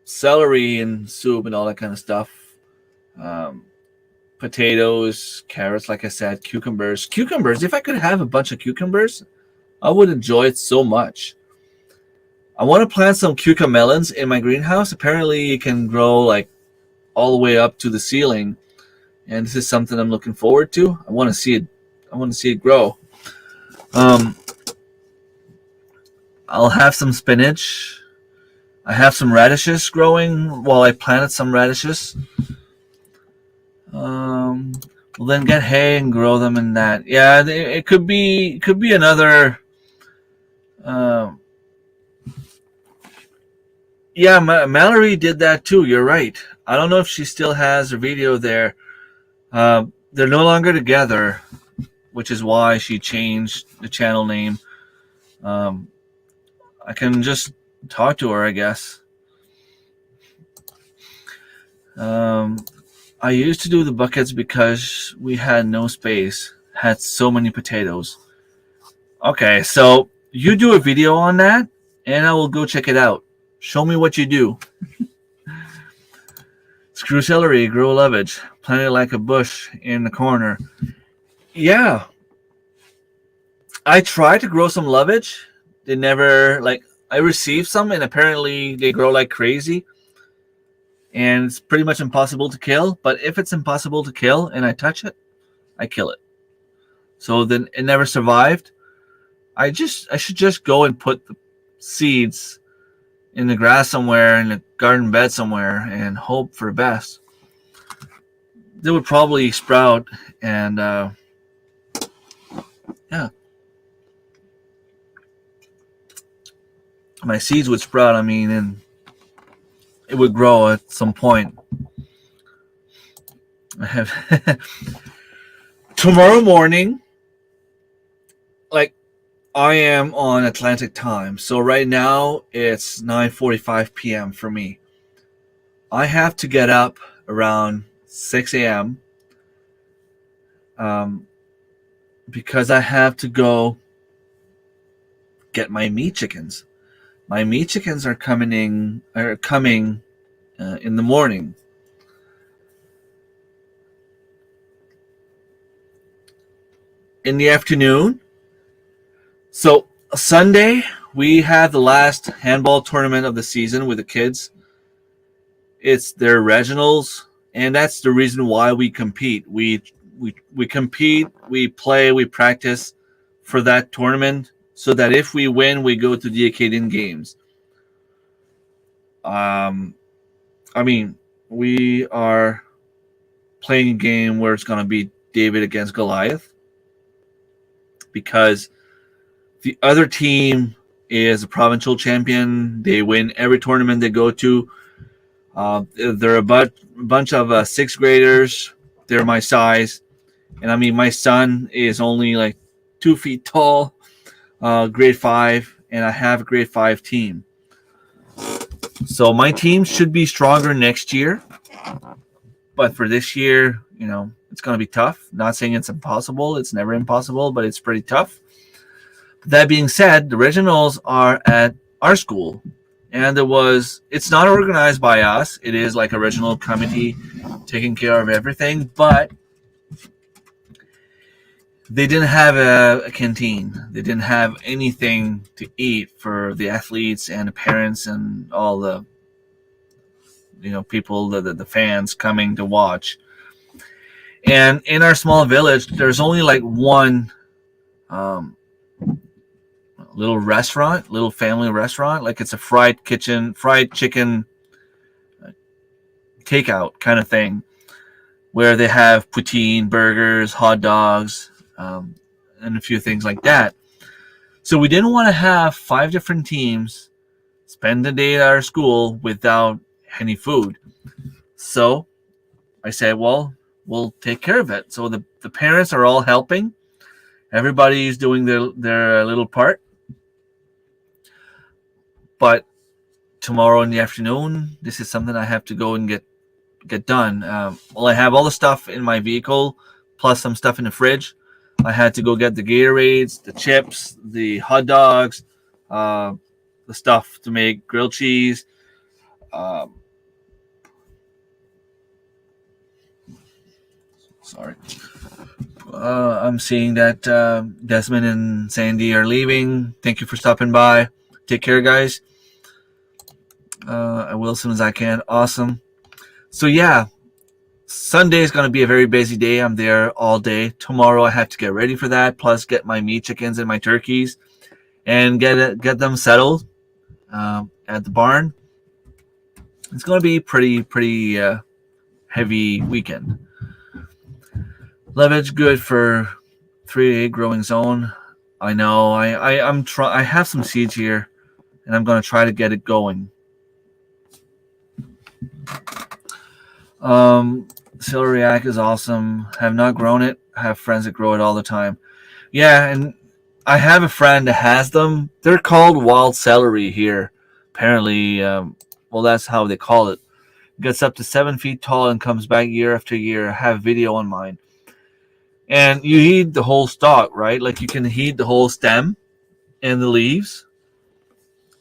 celery and soup and all that kind of stuff. Potatoes, carrots, like I said, cucumbers. Cucumbers, if I could have a bunch of cucumbers, I would enjoy it so much. I want to plant some cucamelons in my greenhouse. Apparently it can grow like all the way up to the ceiling. And this is something I'm looking forward to. I want to see it grow. I'll have some spinach. I have some radishes growing. Well, I planted some radishes. We'll then get hay and grow them in that. Yeah, it could be another. Yeah, Mallory did that too. You're right. I don't know if she still has her video there. They're no longer together, which is why she changed the channel name. I can just talk to her, I guess. I used to do the buckets because we had no space, had so many potatoes. Okay, so you do a video on that, and I will go check it out. Show me what you do. Screw celery, grow lovage, plant it like a bush in the corner. Yeah. I tried to grow some lovage. They never, I received some, and apparently they grow like crazy. And it's pretty much impossible to kill. But if it's impossible to kill and I touch it, I kill it. So then it never survived. I should just go and put the seeds in the grass somewhere, in the garden bed somewhere, and hope for the best. They would probably sprout, and yeah. My seeds would sprout, and it would grow at some point. I have tomorrow morning, I am on Atlantic time, so right now it's 9:45 p.m. for me. I have to get up around 6 a.m. Because I have to go get my meat chickens. My meat chickens are coming in the morning. In the afternoon. So Sunday we have the last handball tournament of the season with the kids. It's their regionals, and that's the reason why we compete. We compete, we play, we practice for that tournament, so that if we win, we go to the Acadian Games. We are playing a game where it's going to be David against Goliath, because the other team is a provincial champion. They win every tournament they go to. They're a bunch of sixth graders. They're my size. And my son is only 2 feet tall, grade 5, and I have a grade 5 team. So my team should be stronger next year. But for this year, it's going to be tough. Not saying it's impossible. It's never impossible, but it's pretty tough. That being said, the regionals are at our school, and it's not organized by us. It is like a regional committee taking care of everything, but they didn't have a canteen. They didn't have anything to eat for the athletes and the parents and all the people, the fans coming to watch. And in our small village, there's only one little restaurant, little family restaurant. Like it's a fried chicken takeout kind of thing, where they have poutine, burgers, hot dogs, and a few things like that. So we didn't want to have 5 different teams spend the day at our school without any food. So I said, well, we'll take care of it. So the parents are all helping. Everybody's doing their little part. But tomorrow in the afternoon, this is something I have to go and get done. Well, I have all the stuff in my vehicle, plus some stuff in the fridge. I had to go get the Gatorades, the chips, the hot dogs, the stuff to make grilled cheese. Sorry. I'm seeing that Desmond and Sandy are leaving. Thank you for stopping by. Take care, guys. I will as soon as I can. Awesome. So, yeah. Sunday is going to be a very busy day. I'm there all day. Tomorrow I have to get ready for that, plus get my meat chickens and my turkeys and get them settled at the barn. It's going to be pretty heavy weekend. Leverage good for 3-day growing zone. I know. I have some seeds here, and I'm going to try to get it going. Celeriac is awesome. Have not grown it. I have friends that grow it all the time. Yeah, and I have a friend that has them. They're called wild celery here. Apparently, well, that's how they call it. Gets up to 7 feet tall and comes back year after year. I have video on mine. And you heat the whole stalk, right? Like you can heat the whole stem and the leaves.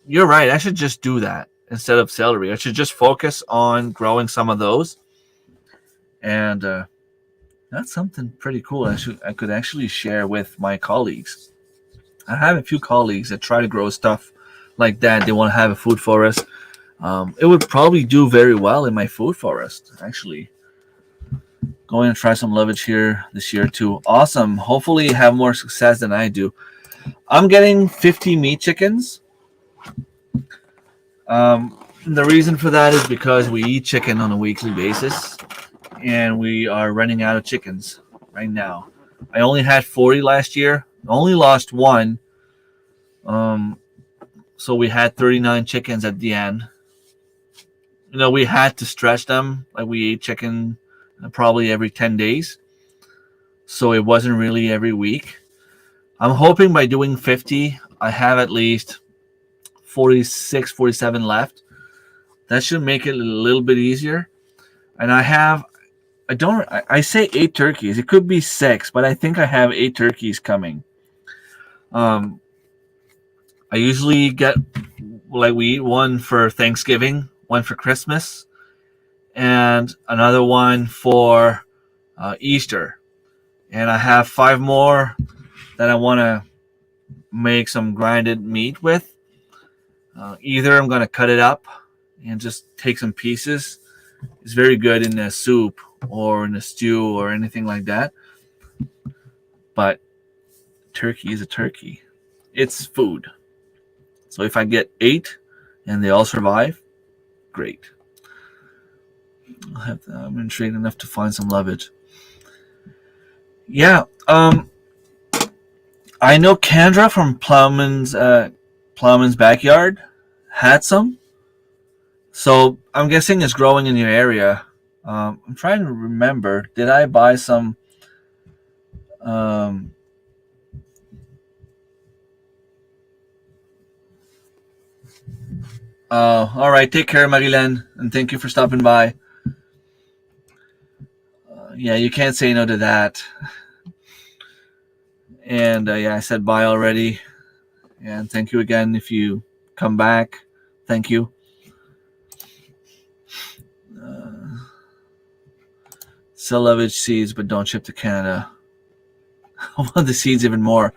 You're right. I should just do that instead of celery. I should just focus on growing some of those. And that's something pretty cool. I could actually share with my colleagues. I have a few colleagues that try to grow stuff like that. They want to have a food forest. It would probably do very well in my food forest, actually. Going to try some lovage here this year too. Awesome. Hopefully have more success than I do. I'm getting 50 meat chickens. The reason for that is because we eat chicken on a weekly basis, and we are running out of chickens right now. I only had 40 last year. Only lost 1. So we had 39 chickens at the end. You know, we had to stretch them. Like we ate chicken probably every 10 days. So it wasn't really every week. I'm hoping by doing 50, I have at least 46, 47 left. That should make it a little bit easier. And I say 8 turkeys. It could be 6, but I think I have 8 turkeys coming. I usually get, like, we eat one for Thanksgiving, one for Christmas, and another one for Easter. And I have 5 more that I want to make some grinded meat with. Either I'm going to cut it up and just take some pieces. It's very good in a soup or in a stew or anything like that. But turkey is a turkey. It's food. So if I get 8 and they all survive, great. I'm intrigued enough to find some lovage. Yeah. I know Kendra from Plowman's Backyard had some. So I'm guessing it's growing in your area. I'm trying to remember. Did I buy some? All right. Take care, Marilyn, and thank you for stopping by. Yeah, you can't say no to that. And yeah, I said bye already. And thank you again if you come back. Thank you. Sell lovage seeds, but don't ship to Canada. I want the seeds even more.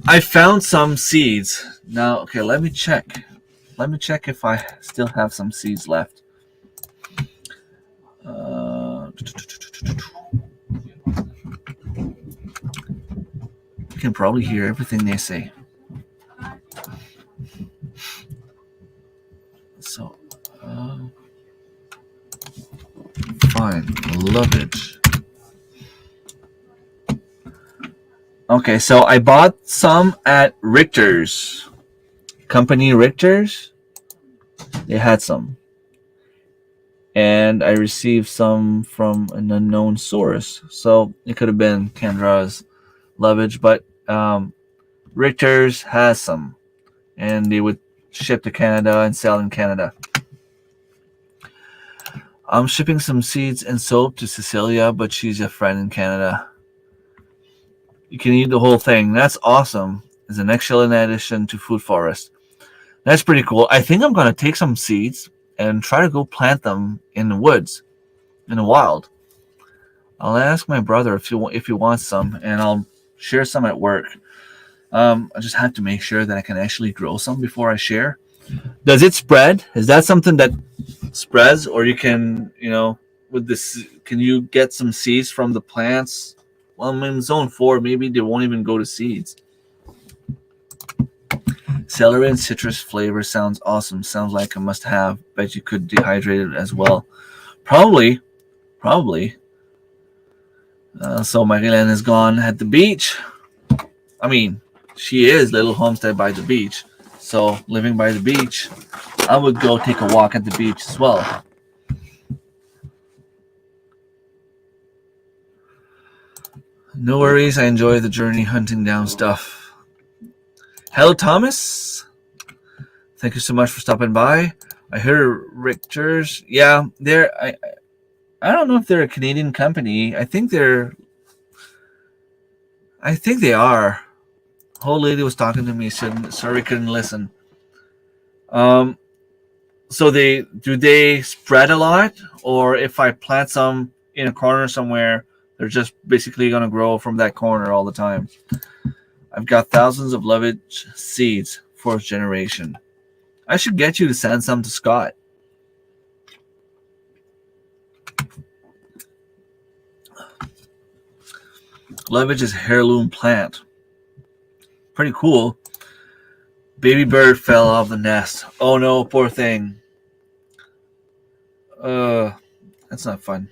I found some seeds. Now, okay, let me check. Let me check if I still have some seeds left. You can probably hear everything they say. Fine. Lovage. Okay, so I bought some at Richter's. Company Richter's. They had some. And I received some from an unknown source. So it could have been Kendra's Lovage, but Richter's has some. And they would ship to Canada and sell in Canada. I'm shipping some seeds and soap to Cecilia, but she's a friend in Canada. You can eat the whole thing. That's awesome. It's an excellent addition to Food Forest. That's pretty cool. I think I'm going to take some seeds and try to go plant them in the woods, in the wild. I'll ask my brother if he wants some, and I'll share some at work. I just have to make sure that I can actually grow some before I share. Does it spread? Is that something that spreads, or you can, with this, can you get some seeds from the plants? Well, I'm in zone 4. Maybe they won't even go to seeds. Celery and citrus flavor sounds awesome. Sounds like a must-have. Bet you could dehydrate it as well. Probably. So Marilyn is gone at the beach. I mean, she is little homestead by the beach. So living by the beach, I would go take a walk at the beach as well. No worries. I enjoy the journey hunting down stuff. Hello, Thomas. Thank you so much for stopping by. I heard Richter's. Yeah, I don't know if they're a Canadian company. I think they are. Whole lady was talking to me. Sorry, couldn't listen. So do they spread a lot, or if I plant some in a corner somewhere, they're just basically going to grow from that corner all the time? I've got thousands of lovage seeds, 4th generation. I should get you to send some to Scott. Lovage is heirloom plant. Pretty cool. Baby bird fell off the nest. Oh no, poor thing. That's not fun.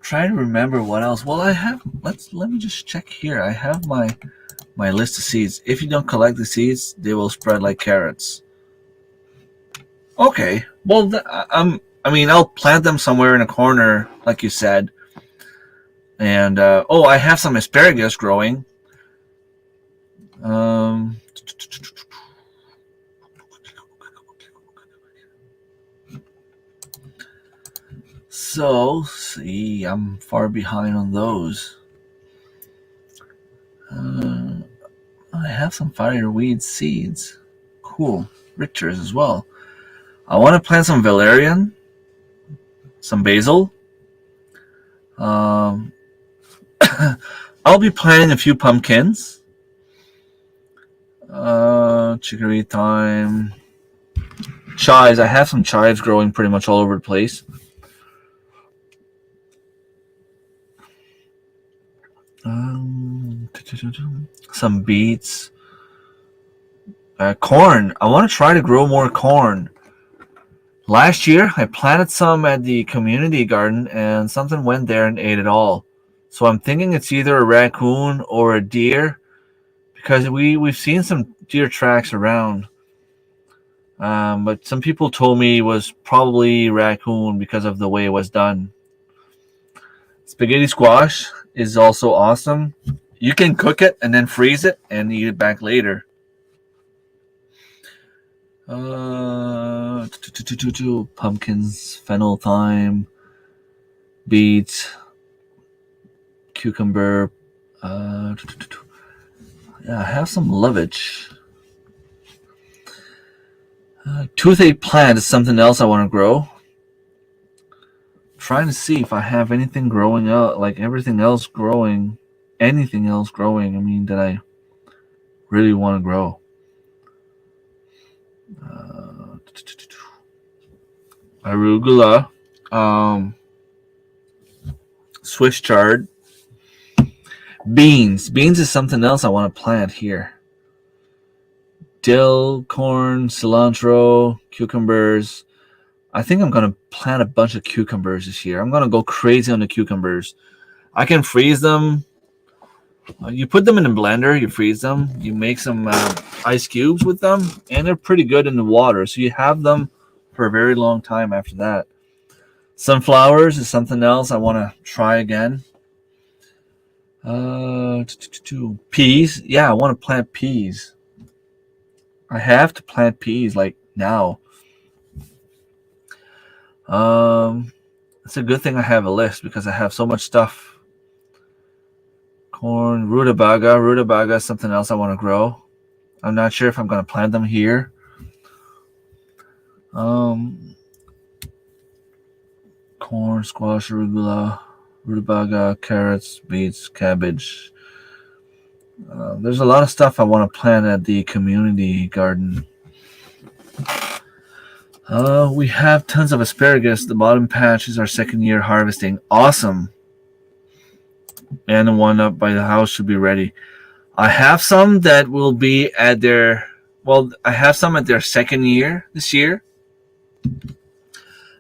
Trying to remember what else. Well, I have. Let me just check here. I have my list of seeds. If you don't collect the seeds, they will spread like carrots. Okay. Well, I'll plant them somewhere in a corner, like you said. And I have some asparagus growing. So, see, I'm far behind on those. I have some fireweed seeds. Cool. Richter's as well. I want to plant some valerian, some basil. I'll be planting a few pumpkins. Chicory thyme. Chives. I have some chives growing pretty much all over the place. Some beets. Corn. I want to try to grow more corn. Last year, I planted some at the community garden, and something went there and ate it all. So I'm thinking it's either a raccoon or a deer, because we've seen some deer tracks around. But some people told me it was probably raccoon because of the way it was done. Spaghetti squash is also awesome. You can cook it and then freeze it and eat it back later. Pumpkins, fennel, thyme, beets, cucumber. I have some lovage. Toothache plant is something else I want to grow. Trying to see if I have anything growing up, like everything else growing, anything else growing. I mean, that I really want to grow. Arugula, Swiss chard, beans. Beans is something else I want to plant here. dill, corn, cilantro, cucumbers. I think I'm gonna plant a bunch of cucumbers this year. I'm gonna go crazy on the cucumbers. I can freeze them. You put them in a blender, you freeze them, you make some ice cubes with them, and they're pretty good in the water. So you have them for a very long time after that. Sunflowers is something else I want to try again. Peas. Yeah, I want to plant peas. I have to plant peas like now. It's a good thing I have a list because I have so much stuff. Corn, rutabaga. Rutabaga is something else I want to grow. I'm not sure if I'm going to plant them here. Corn, squash, arugula, rutabaga, carrots, beets, cabbage. There's a lot of stuff I want to plant at the community garden. We have tons of asparagus. The bottom patch is our second year harvesting. Awesome. And the one up by the house should be ready. I have some that will be at their, I have some at their second year this year.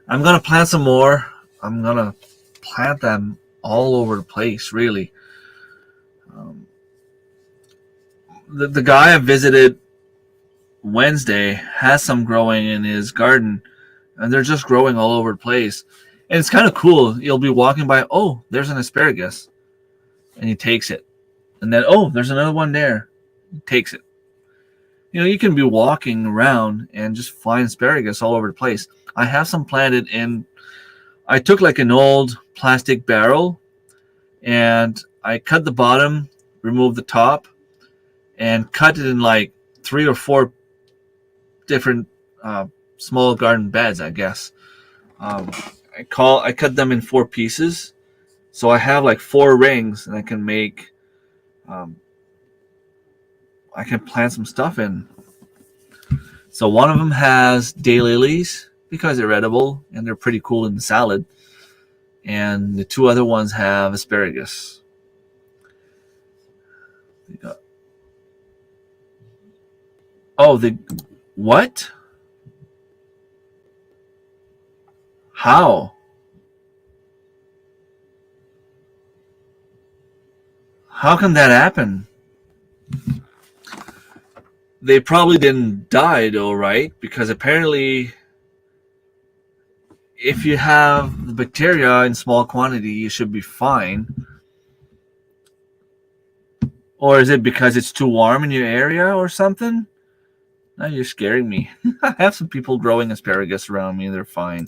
I'm going to plant some more. I'm going to plant them all over the place, really. The guy I visited Wednesday has some growing in his garden, and they're just growing all over the place. And it's kind of cool. You'll be walking by, oh, there's an asparagus. And he takes it. And then, oh, there's another one there. He takes it. You know, you can be walking around and just find asparagus all over the place. I have some planted in, I took like an old plastic barrel and I cut the bottom, removed the top, and cut it in like 3 or 4 different small garden beds, I guess. I cut them in 4 pieces. So I have like 4 rings and I can make, I can plant some stuff in. So one of them has daylilies because they're edible and they're pretty cool in the salad. And the 2 other ones have asparagus. What? How? How can that happen? They probably didn't die though, right? Because apparently if you have the bacteria in small quantity, you should be fine. Or is it because it's too warm in your area or something? Now you're scaring me. I have some people growing asparagus around me. They're fine.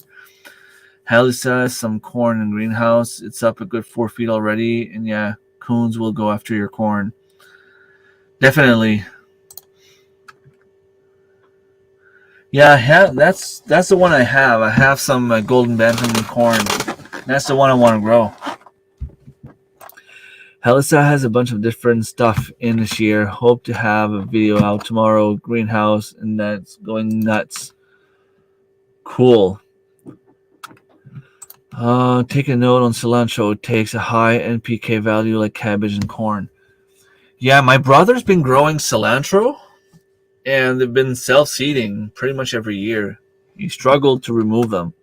Hallie says some corn in greenhouse. It's up a good 4 feet already. And yeah, coons will go after your corn. Definitely. Yeah, that's the one I have. I have some golden bantam corn. That's the one I want to grow. Halissa has a bunch of different stuff in this year. Hope to have a video out tomorrow. Greenhouse, and that's going nuts. Cool. Take a note on cilantro. It takes a high NPK value like cabbage and corn. Yeah, my brother's been growing cilantro, and they've been self-seeding pretty much every year. He struggled to remove them.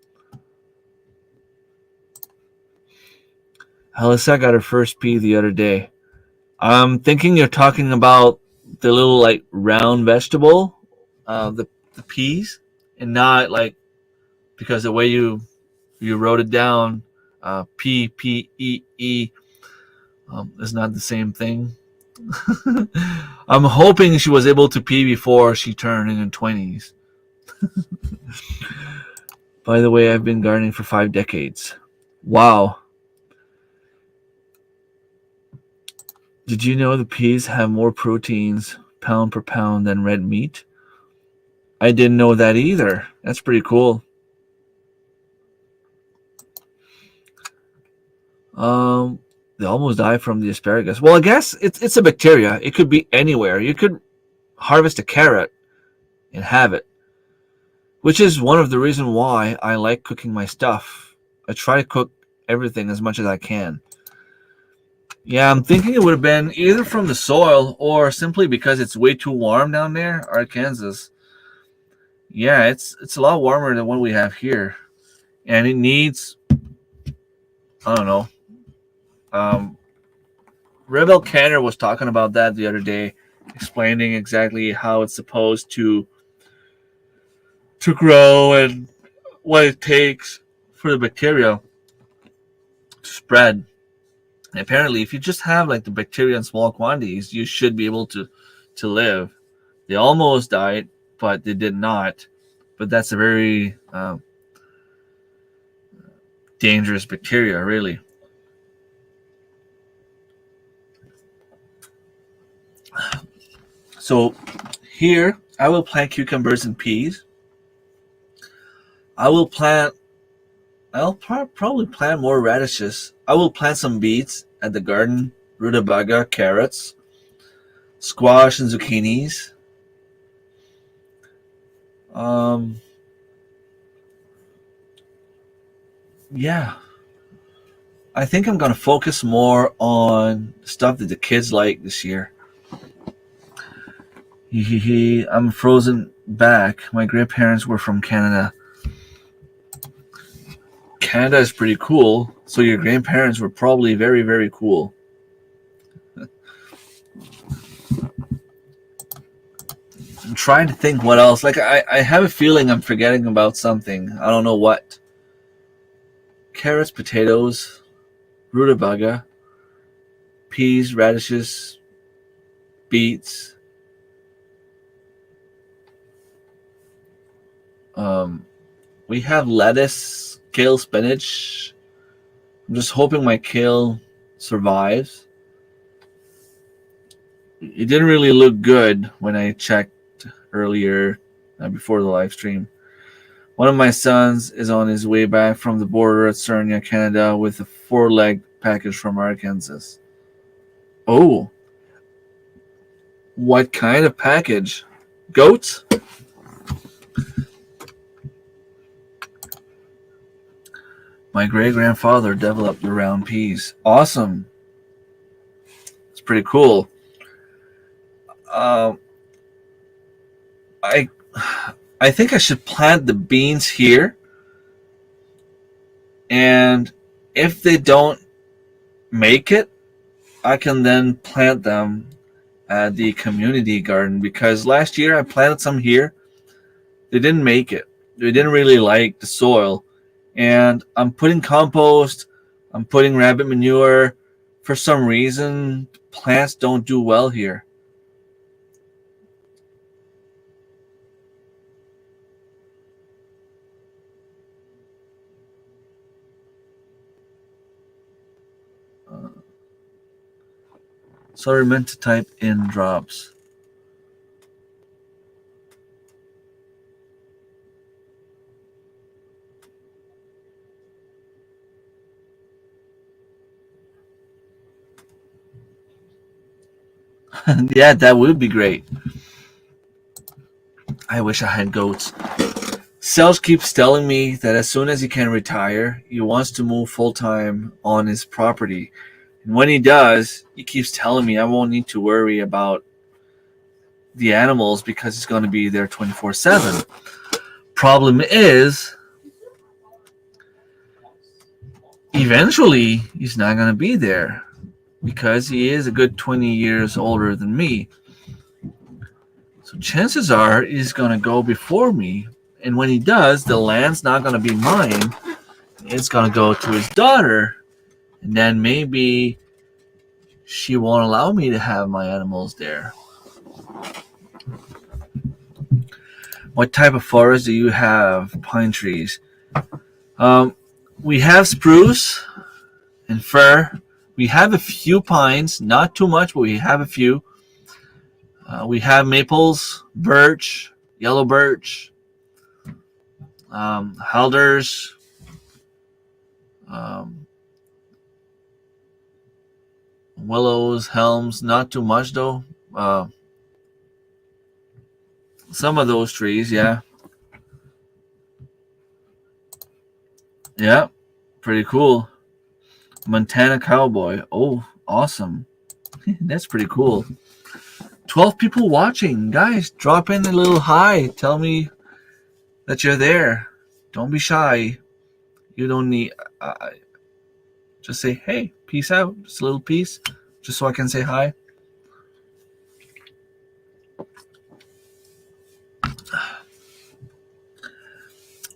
Halissa got her first pea the other day. I'm thinking you're talking about the little like round vegetable, the peas, and not like, because the way you wrote it down, P-P-E-E, is not the same thing. I'm hoping she was able to pee before she turned in her 20s. By the way, I've been gardening for 5 decades. Wow. Did you know the peas have more proteins pound per pound than red meat? I didn't know that either. That's pretty cool. They almost died from the asparagus. Well, I guess it's a bacteria. It could be anywhere. You could harvest a carrot and have it, which is one of the reasons why I like cooking my stuff. I try to cook everything as much as I can. Yeah, I'm thinking it would have been either from the soil or simply because it's way too warm down there, Arkansas. Yeah, it's a lot warmer than what we have here, and it needs, I don't know. Um, Rebel Canner was talking about that the other day, explaining exactly how it's supposed to grow and what it takes for the bacteria to spread. And apparently, if you just have like the bacteria in small quantities, you should be able to live. They almost died, but they did not. But that's a very dangerous bacteria, really. So here, I will plant cucumbers and peas. I will plant. Probably plant more radishes. I will plant some beets at the garden, rutabaga, carrots, squash, and zucchinis. Um, yeah, I think I'm gonna focus more on stuff that the kids like this year. I'm frozen back. My grandparents were from Canada. Canada is pretty cool. So your grandparents were probably very, very cool. I'm trying to think what else. Like I have a feeling I'm forgetting about something. I don't know what. Carrots, potatoes, rutabaga, peas, radishes, beets. We have lettuce, kale, spinach. I'm just hoping my kale survives. It didn't really look good when I checked earlier before the live stream. One of my sons is on his way back from the border at Sarnia, Canada, with a 4-leg package from Arkansas. Oh, what kind of package? Goats? My great-grandfather developed the round peas. Awesome. It's pretty cool. I I think I should plant the beans here, and if they don't make it, I can then plant them at the community garden, because last year I planted some here. They didn't make it. They didn't really like the soil, and I'm putting compost, I'm putting rabbit manure. For some reason, plants don't do well here. Sorry, meant to type in drops. Yeah, that would be great. I wish I had goats. Selch keeps telling me that as soon as he can retire, he wants to move full-time on his property. And when he does, he keeps telling me I won't need to worry about the animals because he's going to be there 24/7. Problem is, eventually, he's not going to be there because he is a good 20 years older than me. So chances are he's going to go before me. And when he does, the land's not going to be mine. It's going to go to his daughter. And then maybe she won't allow me to have my animals there. What type of forest do you have? Pine trees. We have spruce and fir. We have a few pines, not too much, but we have a few. We have maples, birch, yellow birch, alders, willows, elms. Not too much though. Some of those trees, yeah. Yeah, pretty cool. Montana cowboy. Oh, Awesome. That's pretty cool. 12 people watching. Guys, drop in a little hi. Tell me that you're there. Don't be shy. You don't need... just say, hey, peace out. Just a little peace. Just so I can say hi.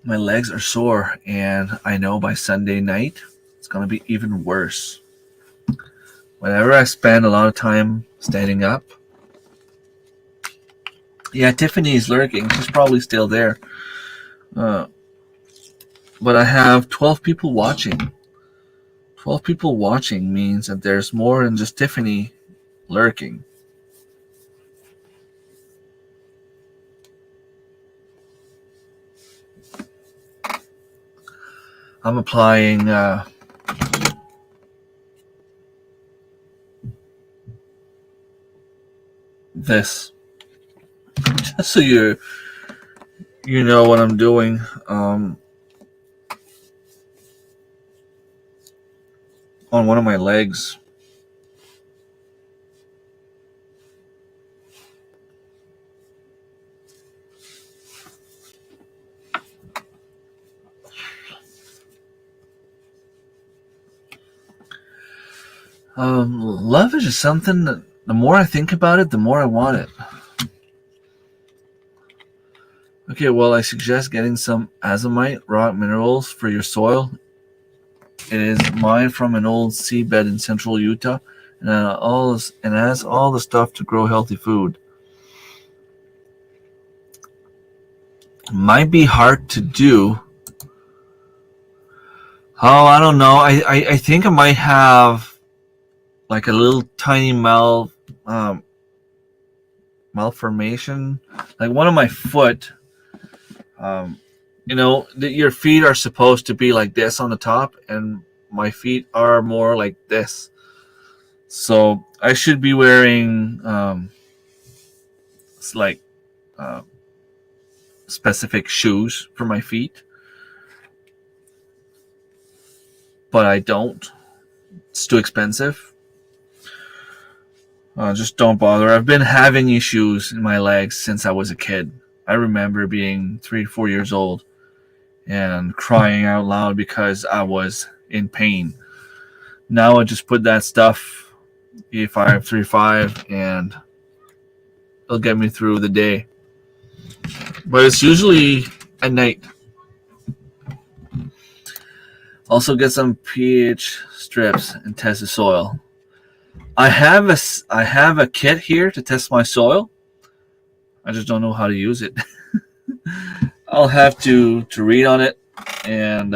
My legs are sore, and I know by Sunday night it's going to be even worse. Whenever I spend a lot of time standing up. Yeah, Tiffany's lurking. She's probably still there. But I have 12 people watching. 12 people watching means that there's more than just Tiffany lurking. I'm applying this just so you know what I'm doing. On one of my legs. Love is just something that the more I think about it, the more I want it. Okay, well, I suggest getting some azomite rock minerals for your soil. It is mined from an old seabed in central Utah, and has all the stuff to grow healthy food. Might be hard to do. Oh, I don't know. I think I might have like a little tiny malformation, like one of my foot. Your feet are supposed to be like this on the top, and my feet are more like this. So I should be wearing specific shoes for my feet, but I don't. It's too expensive. Just don't bother. I've been having issues in my legs since I was a kid. I remember being 3 or 4 years old and crying out loud because I was in pain. Now I just put that stuff, E5, 3-5, and it'll get me through the day. But it's usually at night. Also get some pH strips and test the soil. I have a kit here to test my soil. I just don't know how to use it. I'll have to read on it, and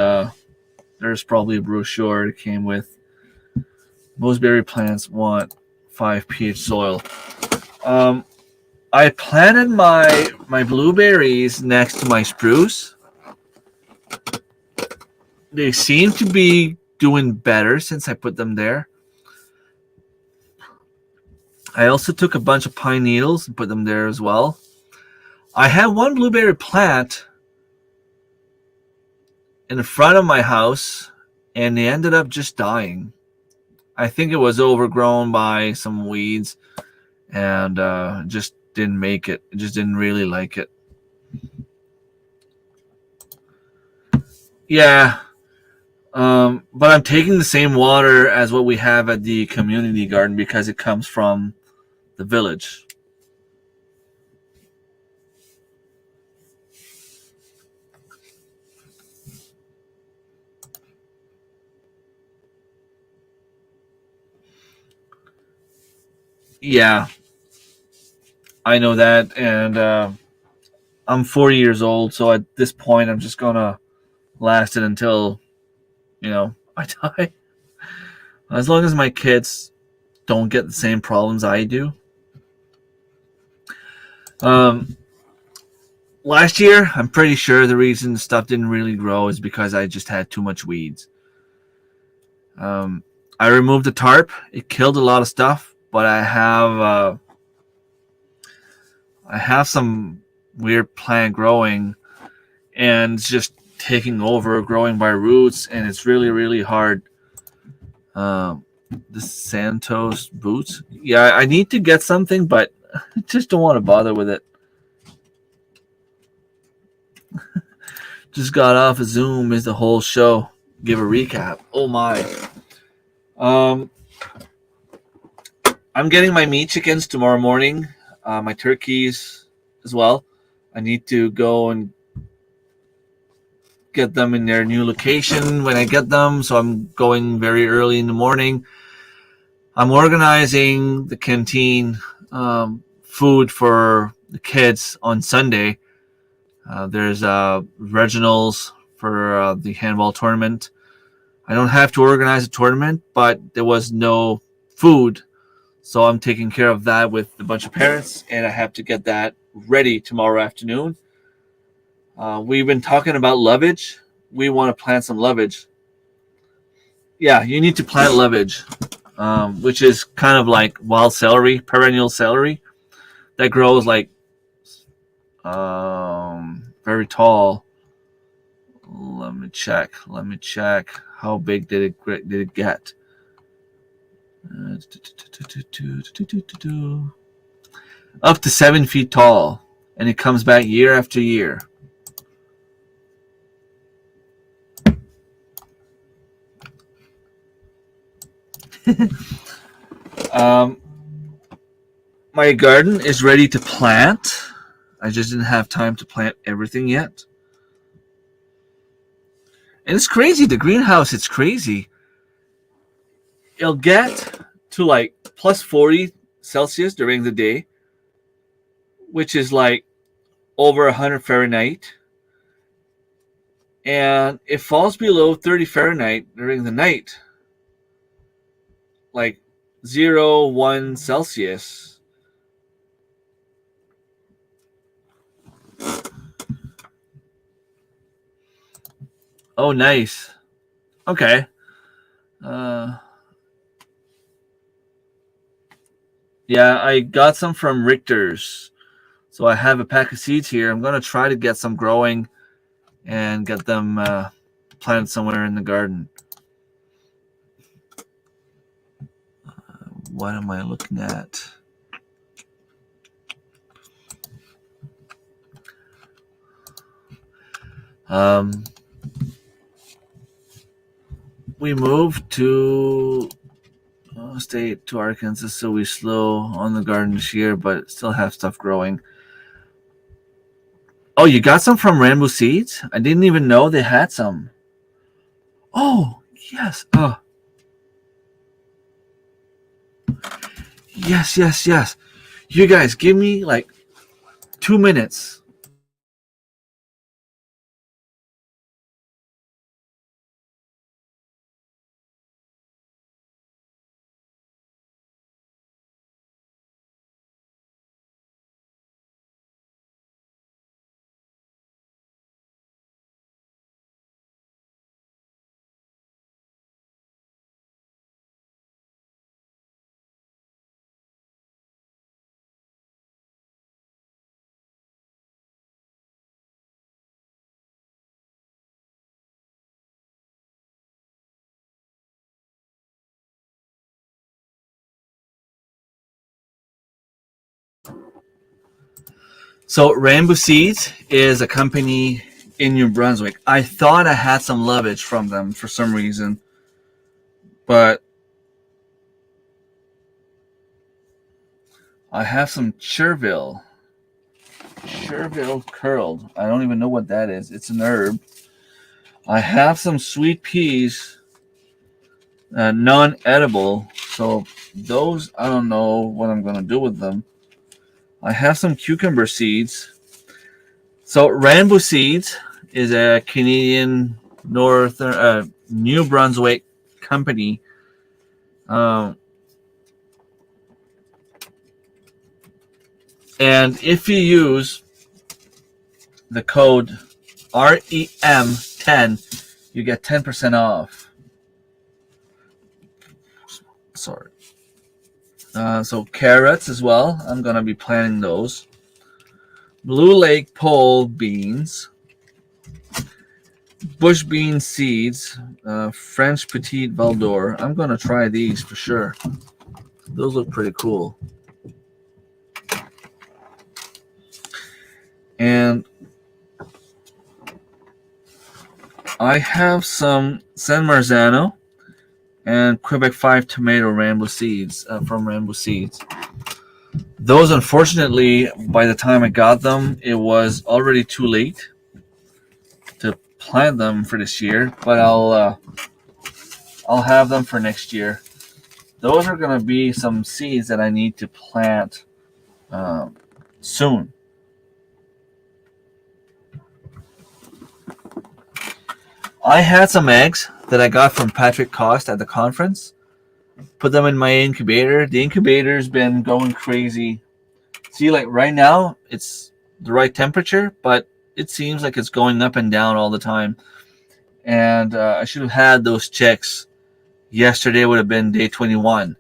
there's probably a brochure it came with. Most berry plants want 5 pH soil. I planted my blueberries next to my spruce. They seem to be doing better since I put them there. I also took a bunch of pine needles and put them there as well. I had one blueberry plant in the front of my house, and they ended up just dying. I think it was overgrown by some weeds, and just didn't make it. It just didn't really like it. Yeah. But I'm taking the same water as what we have at the community garden because it comes from the village. Yeah, I know that, and I'm 40 years old, so at this point I'm just gonna last it until, I die. As long as my kids don't get the same problems I do. Last year, I'm pretty sure the reason stuff didn't really grow is because I just had too much weeds. I removed the tarp. It killed a lot of stuff, but I have some weird plant growing, and it's just taking over, growing by roots, and it's really, really hard The Santos boots. Yeah, I need to get something, but I just don't want to bother with it. Just got off a Zoom. Is the whole show. Give a recap. Oh my. I'm getting my meat chickens tomorrow morning. My turkeys as well. I need to go and get them in their new location when I get them. So I'm going very early in the morning. I'm organizing the canteen food for the kids on Sunday. There's regionals for the handball tournament. I don't have to organize a tournament, but there was no food. So I'm taking care of that with a bunch of parents, and I have to get that ready tomorrow afternoon. We've been talking about lovage. We want to plant some lovage. Yeah, you need to plant lovage, which is kind of like wild celery, perennial celery that grows like very tall. Let me check. How big did it get? Up to 7 feet tall, and it comes back year after year. My garden is ready to plant. I just didn't have time to plant everything yet. And it's crazy. The greenhouse, it's crazy. It'll get to like plus 40 Celsius during the day, which is like over 100 Fahrenheit. And it falls below 30 Fahrenheit during the night, like 0, 1 Celsius. Oh, nice. Okay. Yeah, I got some from Richter's. So I have a pack of seeds here. I'm going to try to get some growing and get them planted somewhere in the garden. What am I looking at? We moved to state to Arkansas, so we slow on the garden this year, but still have stuff growing. Oh, you got some from Rainbow Seeds? I didn't even know they had some. Oh, yes. Oh. Yes. You guys, give me like 2 minutes. So Rainbow Seeds is a company in New-Brunswick. I thought I had some lovage from them for some reason, but I have some Chervil curled. I don't even know what that is. It's an herb. I have some sweet peas, non-edible. So those, I don't know what I'm going to do with them. I have some cucumber seeds. So Rainbow Seeds is a Canadian New Brunswick company. And if you use the code REM10, you get 10% off. Sorry. So carrots as well. I'm going to be planting those. Blue Lake pole beans. bush bean seeds, French Petite Valdor. I'm going to try these for sure. Those look pretty cool. And I have some San Marzano and Quebec 5 tomato Rainbow seeds from Rainbow Seeds. Those, unfortunately, by the time I got them, it was already too late to plant them for this year. But I'll have them for next year. Those are going to be some seeds that I need to plant soon. I had some eggs that I got from Patrick Cost at the conference. Put them in my incubator. The incubator's been going crazy. See, like right now, it's the right temperature, but it seems like it's going up and down all the time. And I should have had those checks. Yesterday would have been day 21.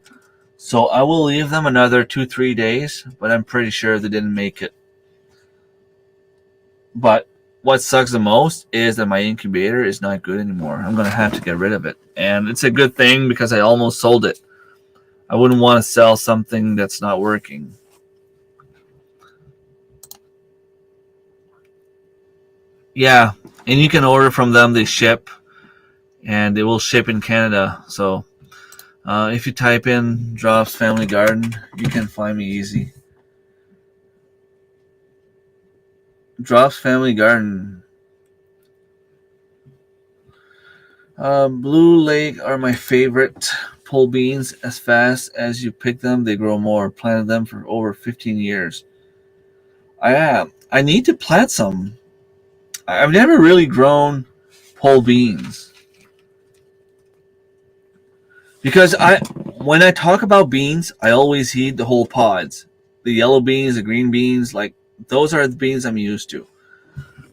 So I will leave them another 2-3 days, but I'm pretty sure they didn't make it. But what sucks the most is that my incubator is not good anymore. I'm going to have to get rid of it. And it's a good thing because I almost sold it. I wouldn't want to sell something that's not working. Yeah, and you can order from them. They ship, and they will ship in Canada. So if you type in Drops Family Garden, you can find me easy. Drops Family Garden. Blue Lake are my favorite pole beans. As fast as you pick them, they grow more. Planted them for over 15 years. I need to plant some. I've never really grown pole beans. Because when I talk about beans, I always eat the whole pods. The yellow beans, the green beans, like those are the beans I'm used to.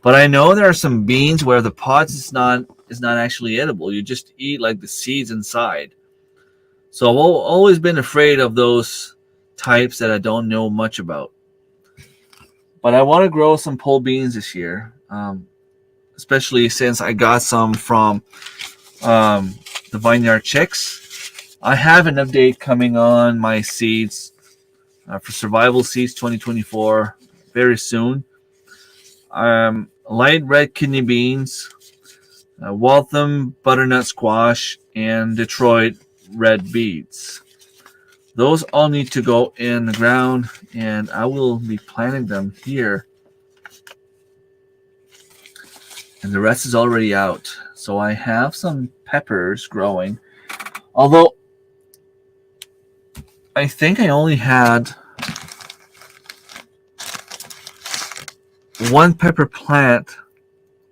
But I know there are some beans where the pods is not actually edible. You just eat like the seeds inside. So I've always been afraid of those types that I don't know much about. But I want to grow some pole beans this year, especially since I got some from the Vineyard Chicks. I have an update coming on my seeds for Survival Seeds 2024 very soon. Light red kidney beans, Waltham butternut squash, and Detroit red beets. Those all need to go in the ground, and I will be planting them here. And the rest is already out. So I have some peppers growing. Although I think I only had one pepper plant,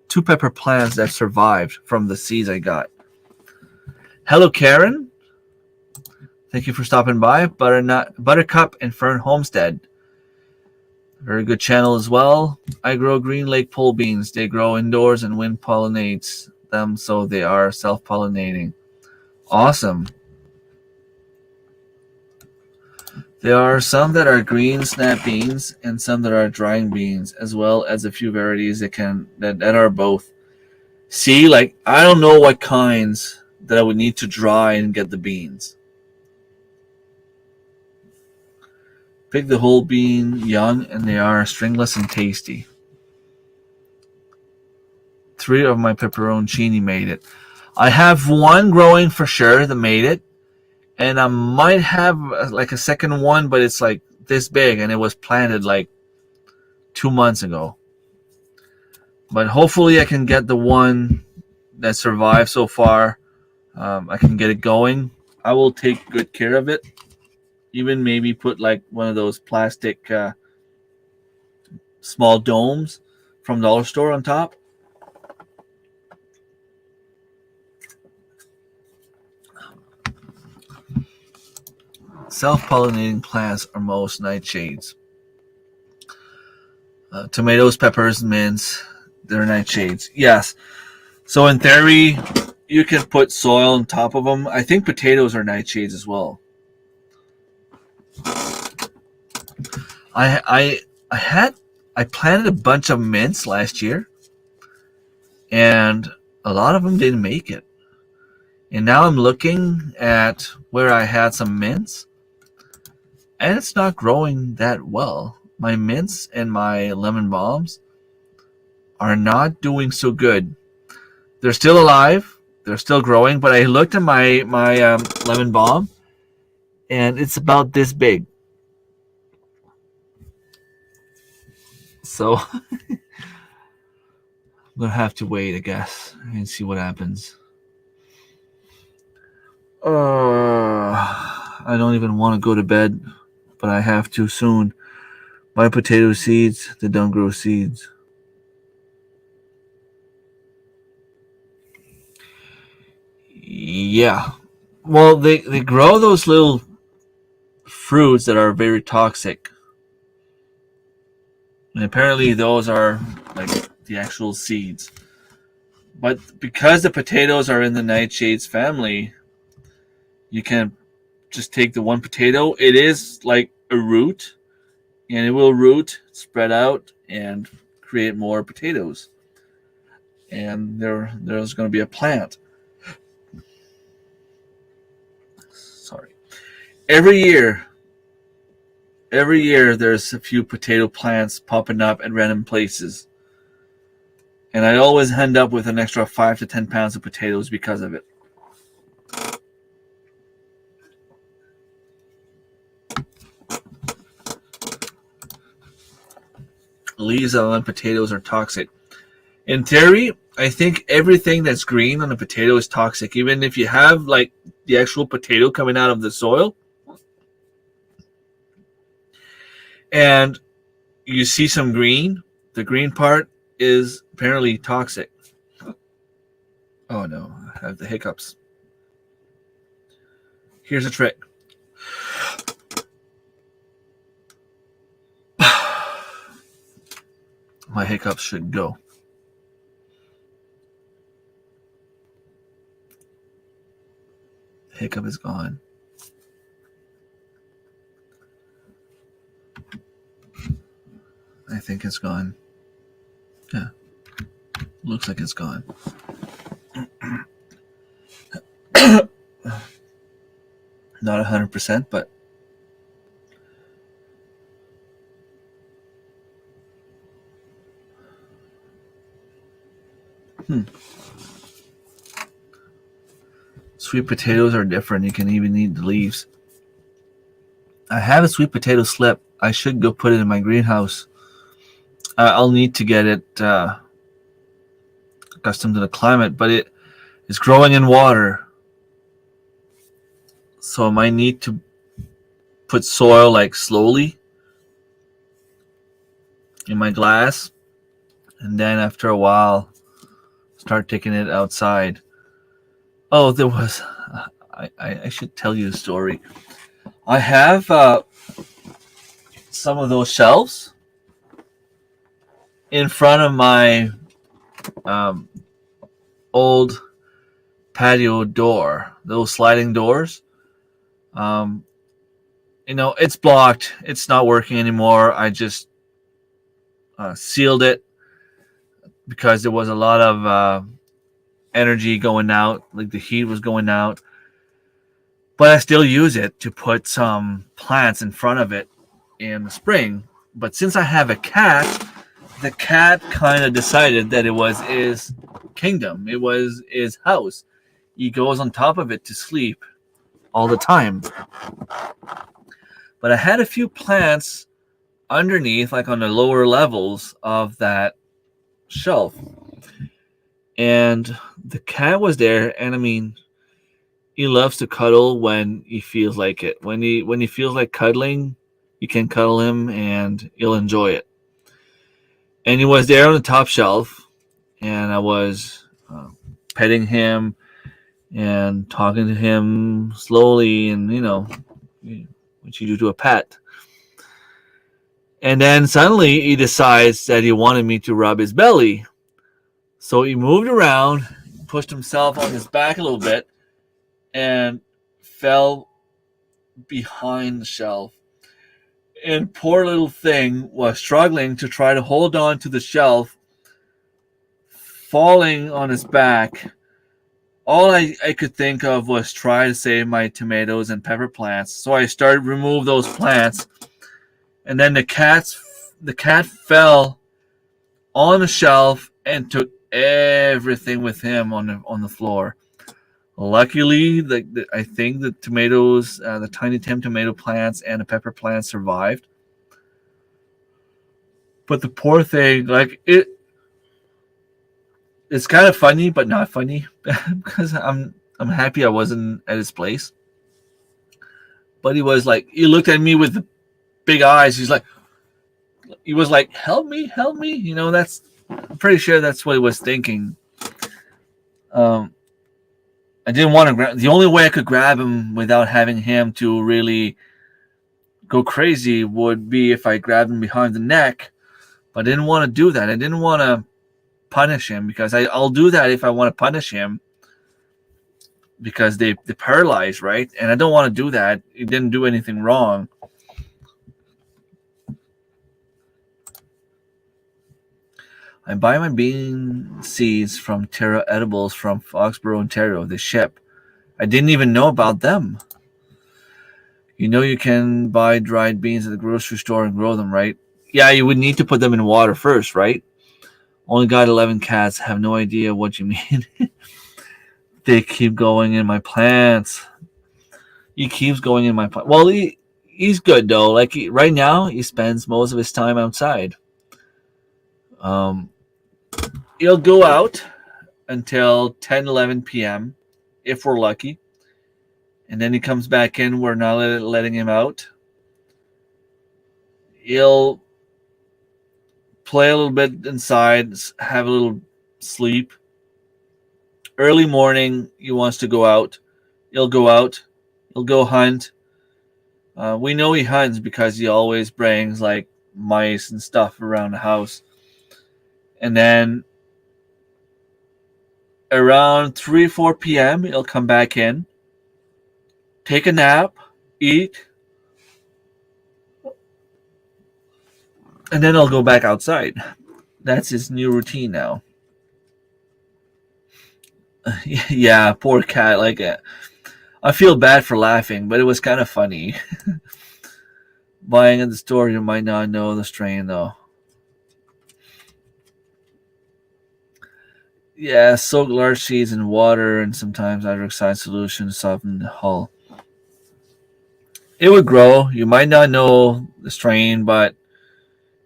2 pepper plants that survived from the seeds I got. Hello, Karen. Thank you for stopping by. Buttercup and Fern Homestead. Very good channel as well. I grow Green Lake pole beans. They grow indoors and wind pollinates them, so they are self-pollinating. Awesome. There are some that are green snap beans and some that are drying beans, as well as a few varieties that are both. See, like I don't know what kinds that I would need to dry and get the beans. Pick the whole bean young, and they are stringless and tasty. 3 of my pepperoncini made it. I have one growing for sure that made it. And I might have like a second one, but it's like this big, and it was planted like 2 months ago. But hopefully I can get the one that survived so far. I can get it going. I will take good care of it. Even maybe put like one of those plastic small domes from the dollar store on top. Self-pollinating plants are most nightshades. Tomatoes, peppers, mints, they're nightshades. Yes. So in theory, you can put soil on top of them. I think potatoes are nightshades as well. I planted a bunch of mints last year, and a lot of them didn't make it. And now I'm looking at where I had some mints, and it's not growing that well. My mints and my lemon balms are not doing so good. They're still alive. They're still growing, but I looked at my lemon balm, and it's about this big. So I'm gonna have to wait, I guess, and see what happens. I don't even want to go to bed, but I have to soon. My potato seeds, they don't grow seeds. Yeah. Well, they grow those little fruits that are very toxic. And apparently those are like the actual seeds. But because the potatoes are in the nightshades family, you can just take the one potato. It is like a root, and it will root, spread out, and create more potatoes. And there's going to be a plant. Sorry. Every year there's a few potato plants popping up at random places. And I always end up with an extra 5 to 10 pounds of potatoes because of it. Leaves on potatoes are toxic. In theory, I think everything that's green on a potato is toxic. Even if you have like the actual potato coming out of the soil, and you see some green, the green part is apparently toxic. Oh no, I have the hiccups. Here's a trick. My hiccups should go. Hiccup is gone. I think it's gone. Yeah. Looks like it's gone. Not 100%, but sweet potatoes are different. You can even eat the leaves. I have a sweet potato slip. I should go put it in my greenhouse. I'll need to get it accustomed to the climate, but it is growing in water. So I might need to put soil like slowly in my glass, and then after a while start taking it outside. Oh, there was I should tell you a story. I have some of those shelves in front of my old patio door, those sliding doors. It's blocked. It's not working anymore. I just sealed it because there was a lot of energy going out, like the heat was going out. But I still use it to put some plants in front of it in the spring. But since I have a cat, the cat kind of decided that it was his kingdom. It was his house. He goes on top of it to sleep all the time. But I had a few plants underneath, like on the lower levels of that shelf. And the cat was there, and I mean, he loves to cuddle when he feels like it. When he feels like cuddling, you can cuddle him and he'll enjoy it. And he was there on the top shelf, and I was petting him and talking to him slowly, and what you do to a pet. And then suddenly he decides that he wanted me to rub his belly. So he moved around, pushed himself on his back a little bit, and fell behind the shelf. And poor little thing was struggling to try to hold on to the shelf, falling on his back, all I could think of was try to save my tomatoes and pepper plants. So I started to remove those plants, and then the cat fell on the shelf and took everything with him on the floor. Luckily, I think the tomatoes, the Tiny Tim tomato plants and the pepper plants survived. But the poor thing, it's kind of funny, but not funny because I'm happy I wasn't at his place. But he looked at me with the big eyes. He was like, help me. You know, I'm pretty sure that's what he was thinking. I didn't want to grab. The only way I could grab him without having him to really go crazy would be if I grabbed him behind the neck. But I didn't want to do that. I didn't want to punish him because I'll do that if I want to punish him because they paralyzed, right? And I don't want to do that. He didn't do anything wrong. I buy my bean seeds from Terra Edibles from Foxborough, Ontario, the ship. I didn't even know about them. You know you can buy dried beans at the grocery store and grow them, right? Yeah, you would need to put them in water first, right? Only got 11 cats. Have no idea what you mean. They keep going in my plants. He keeps going in my plant. Well, he's good, though. Right now, he spends most of his time outside. He'll go out until 10, 11 p.m. if we're lucky. And then he comes back in. We're not letting him out. He'll play a little bit inside, have a little sleep. Early morning, he wants to go out. He'll go out. He'll go hunt. We know he hunts because he always brings mice and stuff around the house. And then around 3, 4 p.m., he'll come back in, take a nap, eat, and then he'll go back outside. That's his new routine now. Yeah, poor cat. I feel bad for laughing, but it was kind of funny. Buying at the store, you might not know the strain, though. Yeah, soak large seeds in water and sometimes hydroxide solution to soften the hull. It would grow. You might not know the strain, but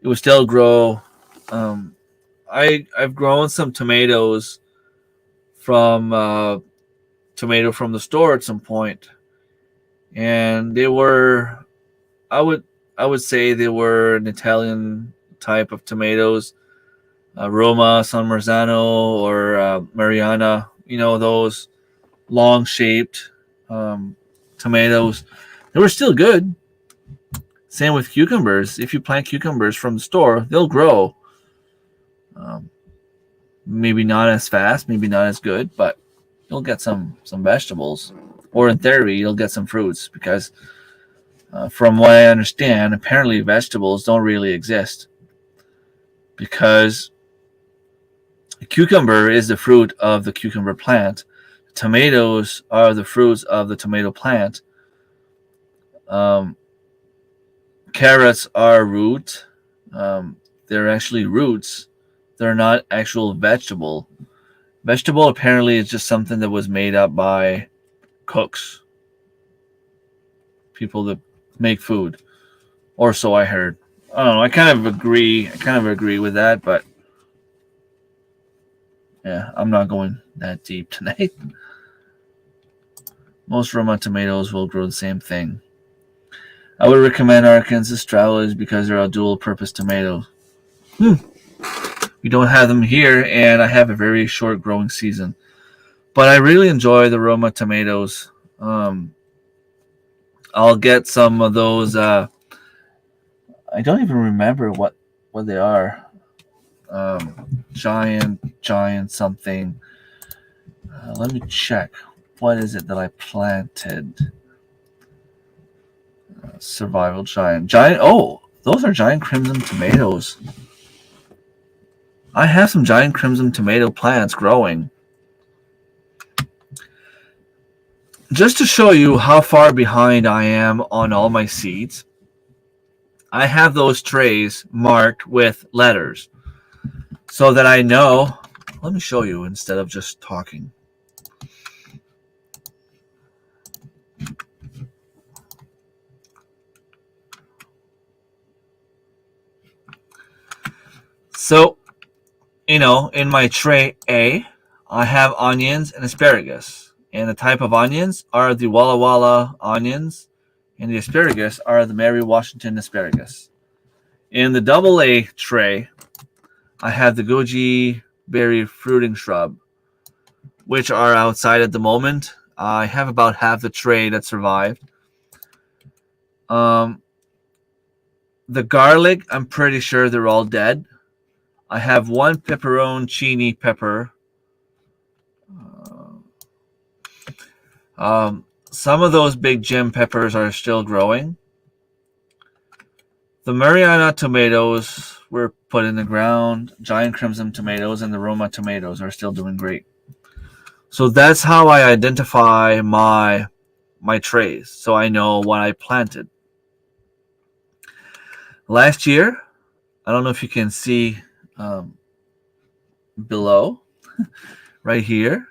it would still grow. I've grown some tomatoes from the store at some point, and they were, I would say they were an Italian type of tomatoes. Roma, San Marzano, or Mariana, those long-shaped tomatoes. They were still good. Same with cucumbers. If you plant cucumbers from the store, they'll grow. Maybe not as fast, maybe not as good, but you'll get some vegetables. Or in theory, you'll get some fruits because from what I understand, apparently vegetables don't really exist because a cucumber is the fruit of the cucumber plant. Tomatoes are the fruits of the tomato plant. Carrots are root. They're actually roots. They're not actual vegetable. Vegetable apparently is just something that was made up by cooks. People that make food. Or so I heard. I don't know. I kind of agree with that, but yeah, I'm not going that deep tonight. Most Roma tomatoes will grow the same thing. I would recommend Arkansas Travelers because they're a dual-purpose tomato. We don't have them here, and I have a very short growing season. But I really enjoy the Roma tomatoes. I'll get some of those. I don't even remember what they are. Giant something. Let me check. What is it that I planted? Survival giant. Oh, those are giant crimson tomatoes. I have some giant crimson tomato plants growing. Just to show you how far behind I am on all my seeds, I have those trays marked with letters so that I know. Let me show you instead of just talking. So, in my tray A, I have onions and asparagus. And the type of onions are the Walla Walla onions, and the asparagus are the Mary Washington asparagus. In the double A tray, I have the goji berry fruiting shrub, which are outside at the moment. I have about half the tray that survived. The garlic, I'm pretty sure they're all dead. I have one pepperoncini pepper. Some of those big gem peppers are still growing. The Mariana tomatoes were put in the ground. Giant crimson tomatoes and the Roma tomatoes are still doing great. So that's how I identify my trays, so I know what I planted. Last year, I don't know if you can see below, right here.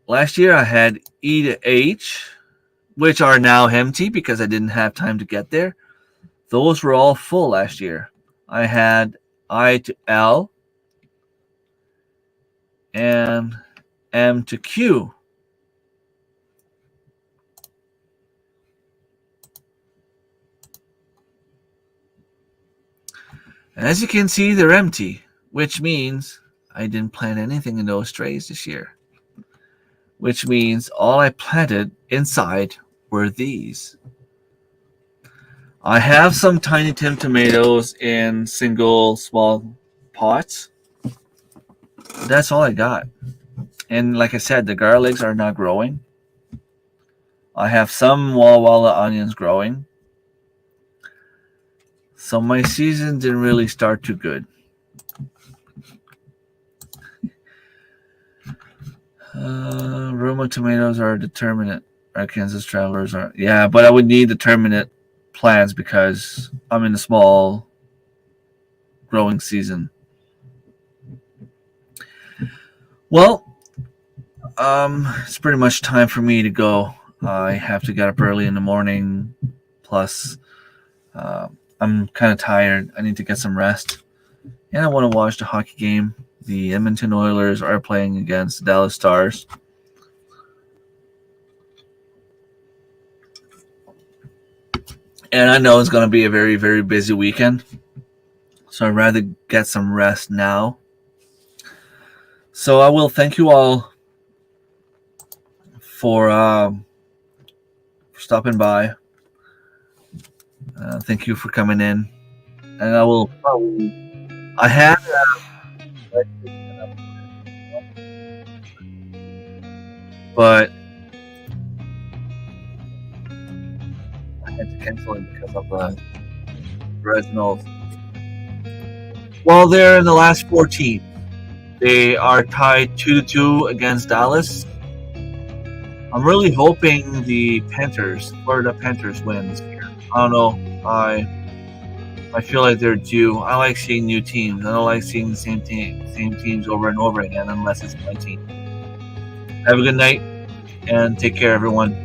Last year I had E to H, which are now empty because I didn't have time to get there. Those were all full last year. I had I to L and M to Q. And as you can see, they're empty, which means I didn't plant anything in those trays this year. Which means all I planted inside were these. I have some Tiny Tim tomatoes in single small pots. That's all I got. And like I said, the garlics are not growing. I have some Walla Walla onions growing. So my season didn't really start too good. Roma tomatoes are determinate. Arkansas travelers are. Yeah, but I would need determinate plants because I'm in a small growing season. Well, it's pretty much time for me to go. I have to get up early in the morning. Plus, I'm kind of tired. I need to get some rest. And I want to watch the hockey game. The Edmonton Oilers are playing against the Dallas Stars. And I know it's going to be a very, very busy weekend. So I'd rather get some rest now. So I will thank you all for stopping by. Thank you for coming in. And I had but I had to cancel it because of the Reginald. Well, they're in the last 14. They are tied 2-2 against Dallas. I'm really hoping the Florida Panthers win this year. I don't know. I feel like they're due. I like seeing new teams. I don't like seeing the same teams over and over again unless it's my team. Have a good night and take care, everyone.